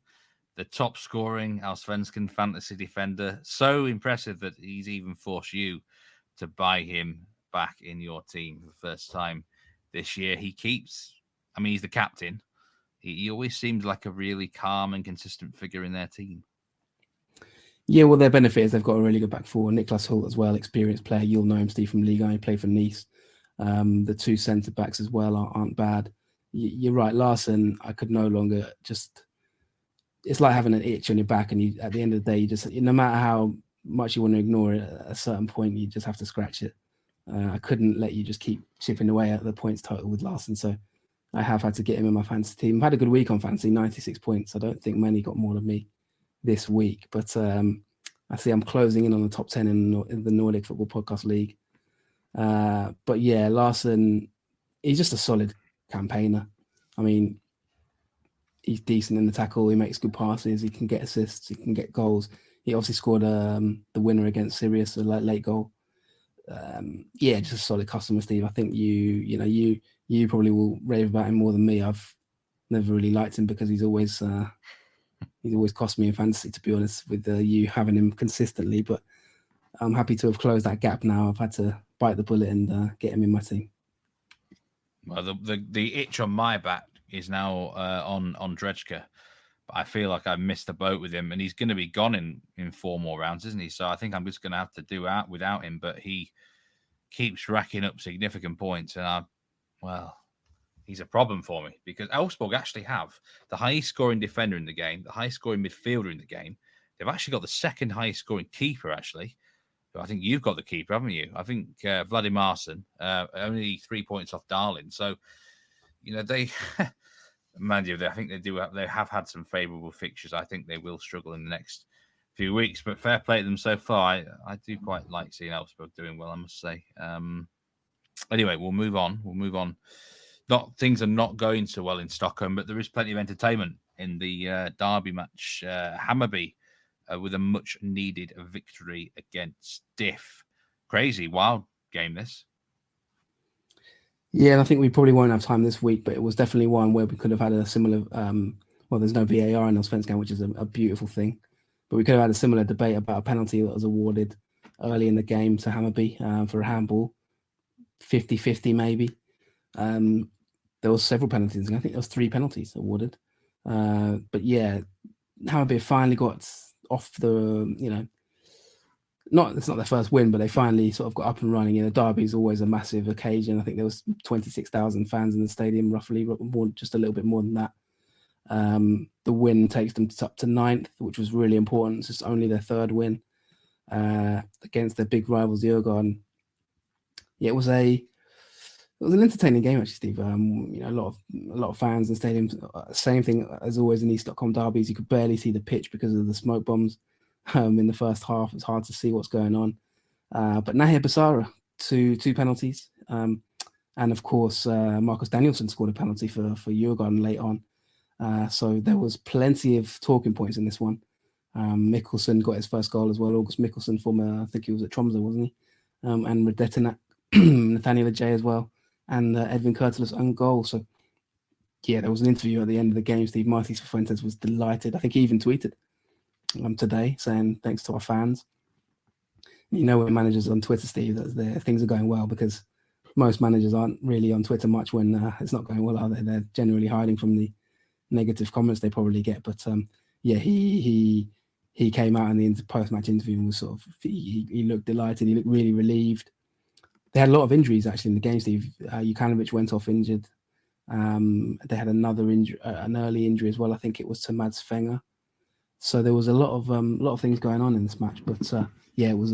the top scoring Allsvenskan fantasy defender. So impressive that he's even forced you to buy him back in your team for the first time this year. He's the captain. He always seems like a really calm and consistent figure in their team. Yeah, well, their benefit is they've got a really good back four. Niklas Hult as well, experienced player. You'll know him, Steve, from Liga. He played for Nice. The 2 centre backs as well aren't bad. You're right, Larsson. I could no longer just. It's like having an itch on your back, and at the end of the day, you just, no matter how much you want to ignore it, at a certain point, you just have to scratch it. I couldn't let you just keep chipping away at the points total with Larsson, so I have had to get him in my fantasy team. I've had a good week on fantasy, 96 points. I don't think many got more than me this week, but I see I'm closing in on the top 10 in the Nordic Football Podcast League. But yeah, Larsson, he's just a solid campaigner. I mean, he's decent in the tackle. He makes good passes. He can get assists. He can get goals. He obviously scored the winner against Sirius, a late goal. Just a solid customer, Steve. I think you probably will rave about him more than me. I've never really liked him because he's always cost me in fantasy, to be honest, with you having him consistently. But I'm happy to have closed that gap now. I've had to bite the bullet and get him in my team. Well, the itch on my back is now on Ondrejka. But I feel like I missed the boat with him, and he's going to be gone in 4 more rounds, isn't he? So I think I'm just going to have to do out without him. But he keeps racking up significant points, and he's a problem for me because Elfsborg actually have the highest scoring defender in the game, the highest scoring midfielder in the game. They've actually got the second highest scoring keeper, actually. I think you've got the keeper, haven't you? I think Vladimarsson, only 3 points off Darlin. So, they, mind you, I think they have had some favourable fixtures. I think they will struggle in the next few weeks, but fair play to them so far. I do quite like seeing Elfsborg doing well, I must say. Anyway, we'll move on. Things are not going so well in Stockholm, but there is plenty of entertainment in the derby match. Hammarby with a much-needed victory against Diff. Crazy, wild game, this. Yeah, and I think we probably won't have time this week, but it was definitely one where we could have had a similar... there's no VAR in Allsvenskan, which is a beautiful thing. But we could have had a similar debate about a penalty that was awarded early in the game to Hammarby for a handball. 50-50 maybe. There was several penalties. I think there was 3 penalties awarded. But yeah, Hammarby finally got off the, it's not their first win, but they finally sort of got up and running. Derby is always a massive occasion. I think there was 26,000 fans in the stadium, roughly, just a little bit more than that. The win takes them up to 9th, which was really important. It's just only their 3rd win against their big rivals, Djurgården. Yeah, it was an entertaining game, actually, Steve. A lot of fans in stadiums. Same thing as always in East Stockholm derbies. You could barely see the pitch because of the smoke bombs in the first half. It's hard to see what's going on. But Nahir Basara, two penalties. And of course, Marcus Danielsson scored a penalty for Djurgården late on. So there was plenty of talking points in this one. Mikkelsen got his first goal as well. August Mikkelsen, former, I think he was at Tromsø, wasn't he? And Redetinak, Nathaniel Ajay as well. And Edvin Kurtula's own goal. So, yeah, there was an interview at the end of the game. Steve Martins Fuentes was delighted. I think he even tweeted today saying thanks to our fans. When managers on Twitter, Steve, that things are going well, because most managers aren't really on Twitter much when it's not going well, are they? They're generally hiding from the negative comments they probably get. But he came out in the post-match interview and was sort of, he looked delighted. He looked really relieved. They had a lot of injuries actually in the game, Steve. Jukanovic went off injured. They had another injury, an early injury as well. I think it was to Mads Fenger. So there was a lot of things going on in this match. But it was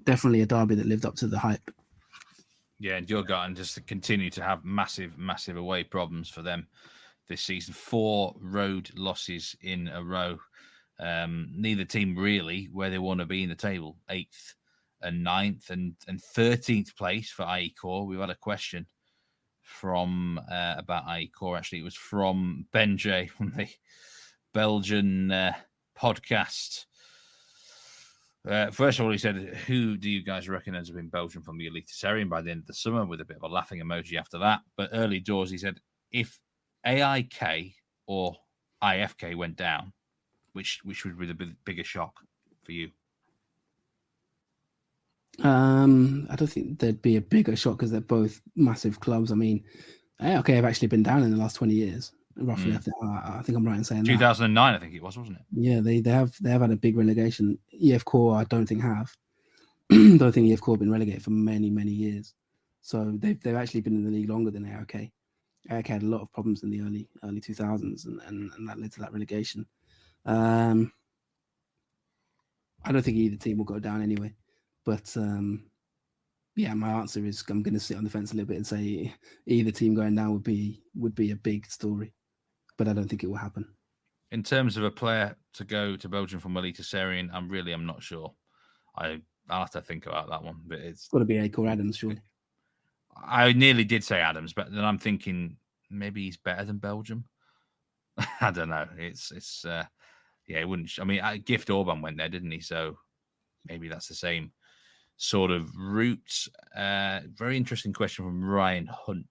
definitely a derby that lived up to the hype. Yeah, and Djurgården just continue to have massive away problems for them this season. 4 road losses in a row. Neither team really where they want to be in the table. 8th and 9th and 13th place for IE-Core. We've had a question from about IE-Core. Actually, it was from Ben J from the Belgian podcast. First of all, he said, who do you guys reckon ends up in Belgium from the Eliteserien by the end of the summer, with a bit of a laughing emoji after that. But early doors, he said, if AIK or IFK went down, which would be the bigger shock for you? I don't think there'd be a bigger shock because they're both massive clubs. I mean, AIK have actually been down in the last 20 years, roughly. I think I'm right in saying 2009, that. I think it was, wasn't it? Yeah, they have had a big relegation. EF-Core, I don't think have. Don't think EF-Core have been relegated for many years. So they've actually been in the league longer than AIK. AIK had a lot of problems in the early 2000s, and that led to that relegation. I don't think either team will go down anyway. But my answer is I'm going to sit on the fence a little bit and say either team going down would be a big story, but I don't think it will happen. In terms of a player to go to Belgium from Eliteserien, I'm not sure. I'll have to think about that one, but it's got to be AIK or Adams, surely. I nearly did say Adams, but then I'm thinking maybe he's better than Belgium. I don't know. It's it wouldn't. I mean, Gift Orban went there, didn't he? So maybe that's the same sort of route. Very interesting question from Ryan Hunt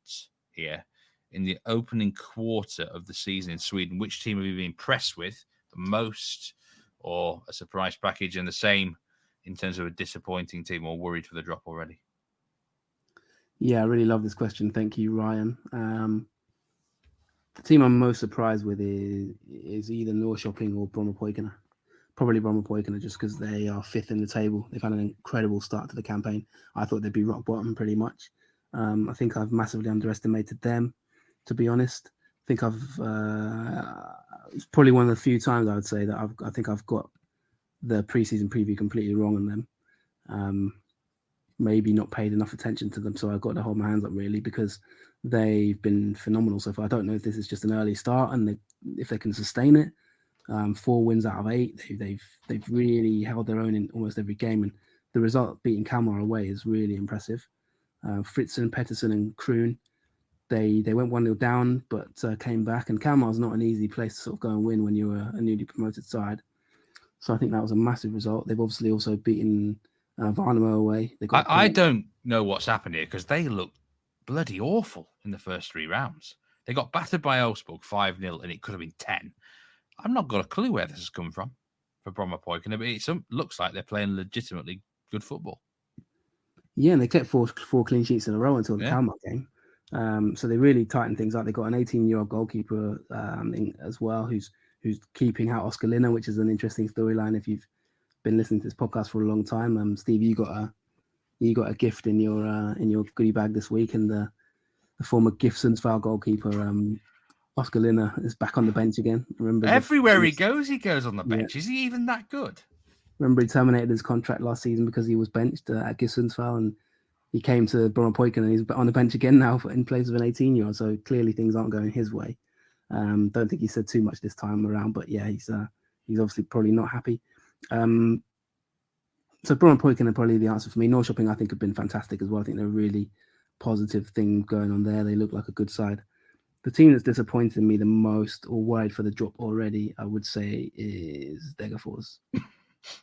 here. In the opening quarter of the season in Sweden, which team have you been impressed with the most, or a surprise package? And the same in terms of a disappointing team or worried for the drop already? Yeah, I really love this question. Thank you, Ryan. The team I'm most surprised with is either Norrköping or Bromma-Poikina. Probably Bromma-Poikina, just because they are 5th in the table. They've had an incredible start to the campaign. I thought they'd be rock bottom pretty much. I think I've massively underestimated them, to be honest. I think it's probably one of the few times I would say that I think I've got the preseason preview completely wrong on them. Maybe not paid enough attention to them, so I've got to hold my hands up really, because they've been phenomenal so far. I don't know if this is just an early start and if they can sustain it. 4 wins out of 8. They've really held their own in almost every game, and the result beating Kalmar away is really impressive. Fritzen, Pettersson, and Kroon, they went 1-0 down, but came back. And Kalmar's not an easy place to sort of go and win when you're a newly promoted side. So I think that was a massive result. They've obviously also beaten Varnamo away. I don't know what's happened here, because they looked bloody awful in the first 3 rounds. They got battered by Elfsborg 5-0, and it could have been 10. I've not got a clue where this has come from for Bromma-Poikina, but it looks like they're playing legitimately good football. Yeah, and they kept four clean sheets in a row until the Kalmar game. So they really tightened things up. They got an 18-year-old goalkeeper as well, who's who's keeping out Oscar Linner, which is an interesting storyline if you've been listening to this podcast for a long time. Steve, you got a gift in your goodie bag this week, and the former GIF Sundsvall goalkeeper Oscar Linner is back on the bench again. Remember, everywhere he goes on the bench. Yeah. Is he even that good? Remember, he terminated his contract last season because he was benched at GIF Sundsvall, and he came to Brommapojken, and he's on the bench again now in place of an 18-year-old. So clearly things aren't going his way. Don't think he said too much this time around, but yeah, he's obviously probably not happy. So Brommapojken are probably the answer for me. Norrköping, I think, have been fantastic as well. I think they're a really positive thing going on there. They look like a good side. The team that's disappointed me the most or worried for the drop already, I would say, is Degerfors.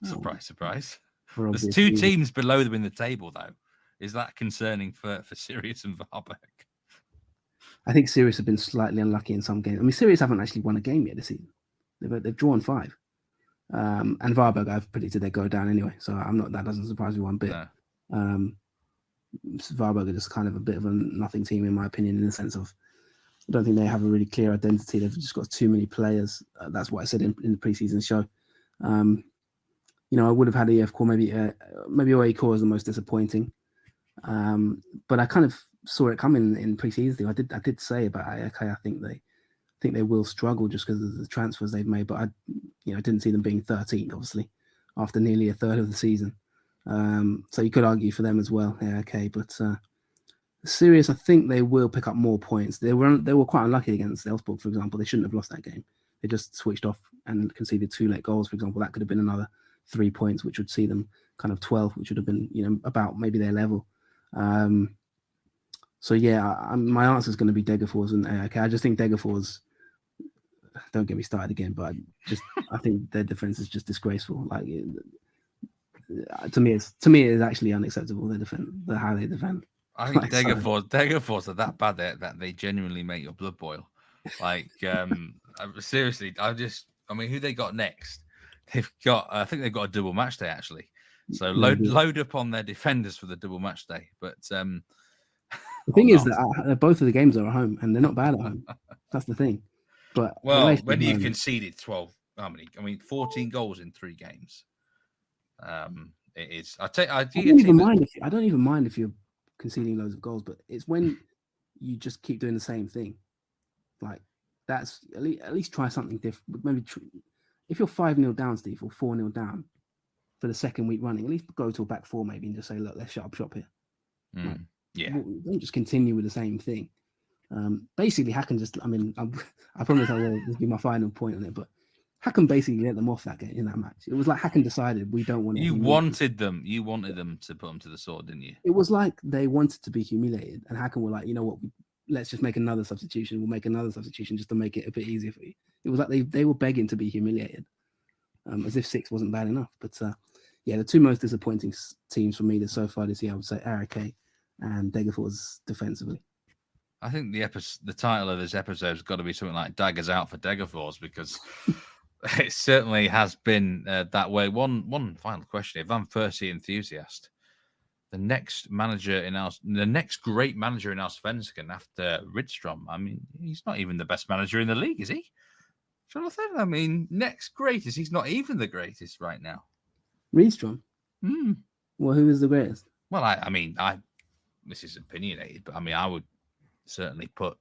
Surprise. There's two teams below them in the table, though. Is that concerning for Sirius and Varberg? I think Sirius have been slightly unlucky in some games. I mean, Sirius haven't actually won a game yet this season. They've drawn 5. And Varberg, I've predicted they go down anyway. So that doesn't surprise me one bit. No. Varberg are just kind of a bit of a nothing team, in my opinion, in the sense of I don't think they have a really clear identity. They've just got too many players. That's what I said in the preseason show. I would have had EFK, maybe OAK is the most disappointing. But I kind of saw it coming in preseason. I did say about AIK, I think they will struggle just because of the transfers they've made. But I didn't see them being 13th, obviously, after nearly a third of the season. So you could argue for them as well, AIK. But Sirius, I think they will pick up more points. They were quite unlucky against Elfsborg, for example. They shouldn't have lost that game. They just switched off and conceded 2 late goals, for example. That could have been another 3 points, which would see them kind of 12, which would have been about maybe their level. So yeah, my answer is going to be Degerfors and AIK. I just think Degerfors, don't get me started again, but I think their defense is just disgraceful. Like to me, it is actually unacceptable. How they defend. I think Degerfors are that bad that they genuinely make your blood boil. Like seriously, who they got next? I think they've got a double match day actually. So load up on their defenders for the double match day. But the thing is that both of the games are at home, and they're not bad at home. That's the thing. But when you've conceded 14 goals in 3 games, it is. I don't even mind if you're conceding loads of goals, but it's when you just keep doing the same thing. Like that's at least try something different. Maybe if you're 5-0 down, Steve, or 4-0 down for the second week running, at least go to a back 4 maybe and just say, look, let's shut up shop here. Don't just continue with the same thing. Basically, Häcken I promise I will just be my final point on it, but Häcken basically let them off that game in that match. It was like Häcken decided we don't want to. You wanted them to put them to the sword, didn't you? It was like they wanted to be humiliated, and Häcken were like, you know what, let's just make another substitution. We'll make another substitution just to make it a bit easier for you. It was like they were begging to be humiliated, as if 6 wasn't bad enough. But the 2 most disappointing teams for me so far this year, I would say AIK and Degerfors defensively. I think the title of this episode has got to be something like "Daggers out for Degerfors" because it certainly has been that way. One final question: if Van Persie enthusiast, the next great manager in Allsvenskan after Rydström. I mean, he's not even the best manager in the league, is he, Jonathan? I mean, next greatest. He's not even the greatest right now. Rydström. Well, who is the greatest? Well, this is opinionated, but I would certainly put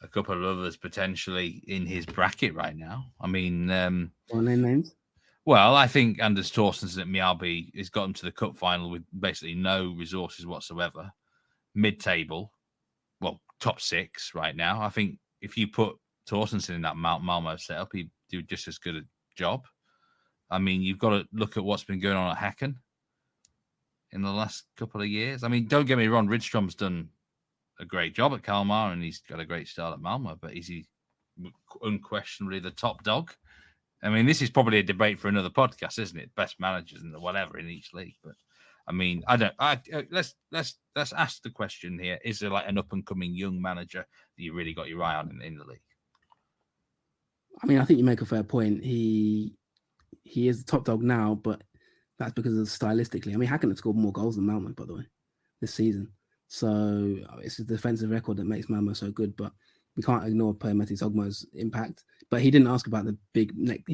a couple of others potentially in his bracket right now. I mean, names? Well, I think Anders Thorstensen at Mjällby has got him to the cup final with basically no resources whatsoever. Mid-table, well, top 6 right now. I think if you put Thorstensen in that Malmö setup, he'd do just as good a job. I mean, you've got to look at what's been going on at Häcken in the last couple of years. I mean, don't get me wrong, Rydström's done a great job at Kalmar and he's got a great start at Malmö, but is he unquestionably the top dog? I mean, this is probably a debate for another podcast, isn't it? Best managers and whatever in each league. But I mean, let's ask the question here: is there like an up and coming young manager that you really got your eye on in the league? I mean, I think you make a fair point. He is the top dog now, but that's because of stylistically. I mean, Häcken have scored more goals than Malmö, by the way, this season. So it's the defensive record that makes Malmö so good. But we can't ignore Per-Mattis Ogmo's impact. But he didn't ask about he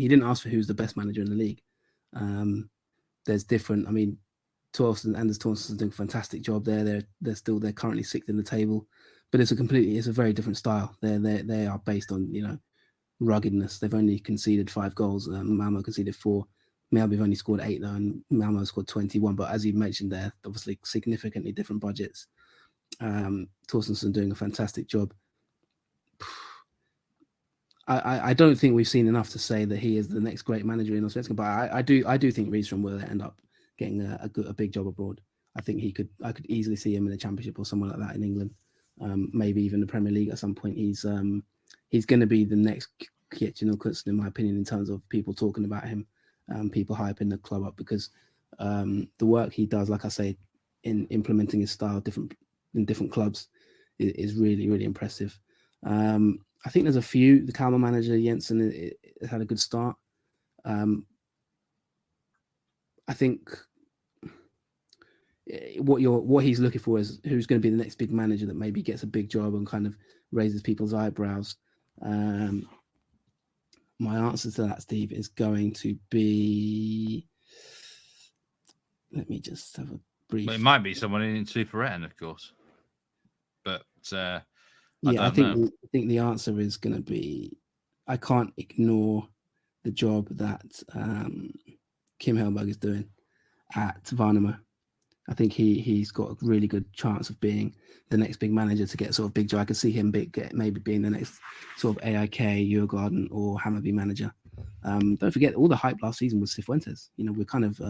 didn't ask for who's the best manager in the league. There's different. I mean, Anders Torsten's doing a fantastic job there. They're currently sixth in the table, but it's a very different style. They are based on ruggedness. They've only conceded 5 goals. Malmö conceded 4. Malmö have only scored 8 though, and Malmö scored 21. But as you mentioned, they're obviously significantly different budgets. Torstensson doing a fantastic job. I don't think we've seen enough to say that he is the next great manager in Allsvenskan, but I do think Rydström will end up getting a big job abroad. I think I could easily see him in the Championship or somewhere like that in England, maybe even the Premier League at some point. He's going to be the next Kjetil Knutsen, in my opinion, in terms of people talking about him, people hyping the club up, because the work he does, like I say, in implementing his style in different clubs is really, really impressive. I think there's a few. The Kalmar manager Jensen had a good start. I think what he's looking for is who's going to be the next big manager that maybe gets a big job and kind of raises people's eyebrows. My answer to that, Steve, is going to be. Let me just have a brief. But it might be someone in Super 8, of course. But I think the answer is going to be, I can't ignore the job that Kim Hellberg is doing at Värnamo. I think he's got a really good chance of being the next big manager to get sort of big job. I could see him maybe being the next sort of AIK, Djurgården, or Hammarby manager. Don't forget, all the hype last season was Cifuentes. We're kind of,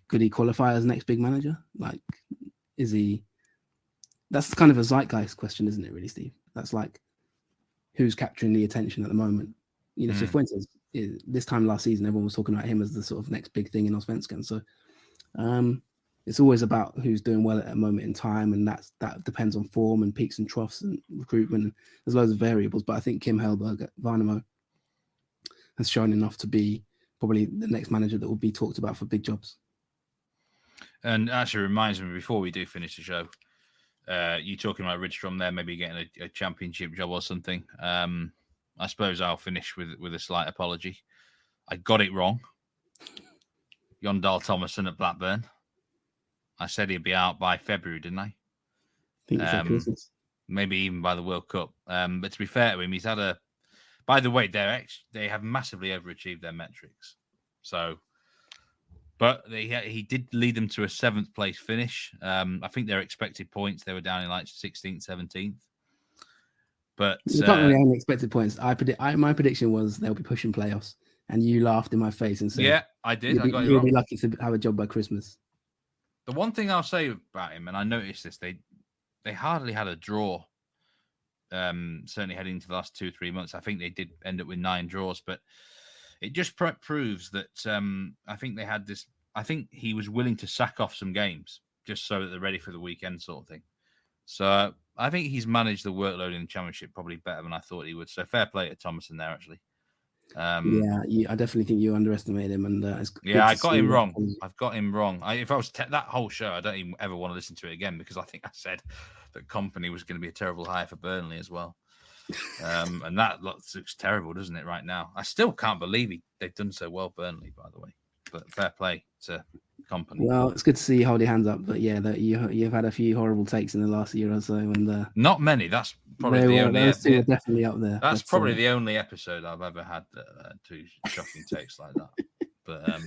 could he qualify as next big manager? Like, is he? That's kind of a zeitgeist question, isn't it, really, Steve? That's like, who's capturing the attention at the moment? Cifuentes, this time last season, everyone was talking about him as the sort of next big thing in Allsvenskan. So it's always about who's doing well at a moment in time, and that depends on form and peaks and troughs and recruitment. There's loads of variables, but I think Kim Hellberg at Värnamo has shown enough to be probably the next manager that will be talked about for big jobs. And actually reminds me, before we do finish the show, you talking about Rydström there, maybe getting a championship job or something. I suppose I'll finish with a slight apology. I got it wrong. Jon Dahl Tomasson at Blackburn. I said he'd be out by February, didn't I? think it's Christmas. Maybe even by the World Cup. But to be fair to him, he's had a. By the way, they have massively overachieved their metrics. So, but he did lead them to a 7th place finish. I think their expected points, they were down in like 16th, 17th. But you can't really have expected points. My prediction was they'll be pushing playoffs, and you laughed in my face and said, "Yeah, I did. I got it you'll wrong. be lucky to have a job by Christmas." The one thing I'll say about him, and I noticed this, they hardly had a draw. Certainly heading into the last 2-3 months, I think they did end up with 9 draws, but it just proves that I think they had this. I think he was willing to sack off some games just so that they're ready for the weekend, sort of thing. So I think he's managed the workload in the Championship probably better than I thought he would. So fair play to Tomasson there, actually. I definitely think you underestimated him, and I got him wrong. I've got him wrong. If I was that whole show, I don't even ever want to listen to it again, because I think I said that Kompany was going to be a terrible hire for Burnley as well. And that looks terrible, doesn't it, right now? I still can't believe they've done so well, Burnley, by the way. But fair play to Kompany. Well, it's good to see you hold your hands up, but yeah, you've had a few horrible takes in the last year or so, and not many. That's probably the only. Those two are definitely up there. That's probably the only episode I've ever had 2 shocking takes like that. But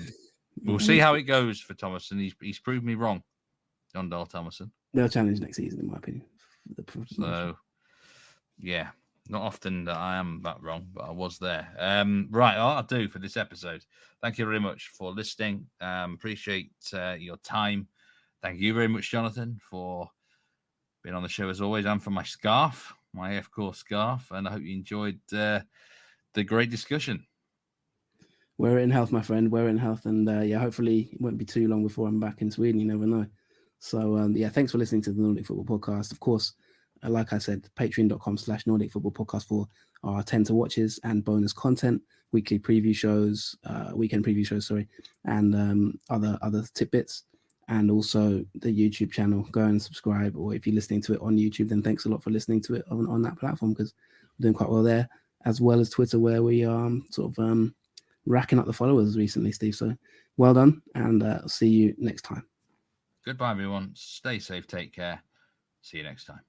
we'll see how it goes for Tomasson. He's proved me wrong, Jon Dahl Tomasson. They'll challenge next season, in my opinion. So, yeah, not often that I am that wrong, but I was there. Right, I'll do for this episode. Thank you very much for listening. Appreciate your time. Thank you very much, Jonathan, for being on the show as always, and for my scarf, my AFC scarf. And I hope you enjoyed the great discussion. We're in health, my friend. We're in health. And hopefully it won't be too long before I'm back in Sweden. You never know. So, thanks for listening to the Nordic Football Podcast. Of course, like I said, patreon.com/Nordic Football Podcast for our 10 to watches and bonus content, weekly preview shows, weekend preview shows, and other tidbits. and also the YouTube channel. Go and subscribe, or if you're listening to it on YouTube, then thanks a lot for listening to it on that platform, because we're doing quite well there, as well as Twitter, where we are sort of racking up the followers recently, Steve. So well done, and I'll see you next time. Goodbye, everyone. Stay safe. Take care. See you next time.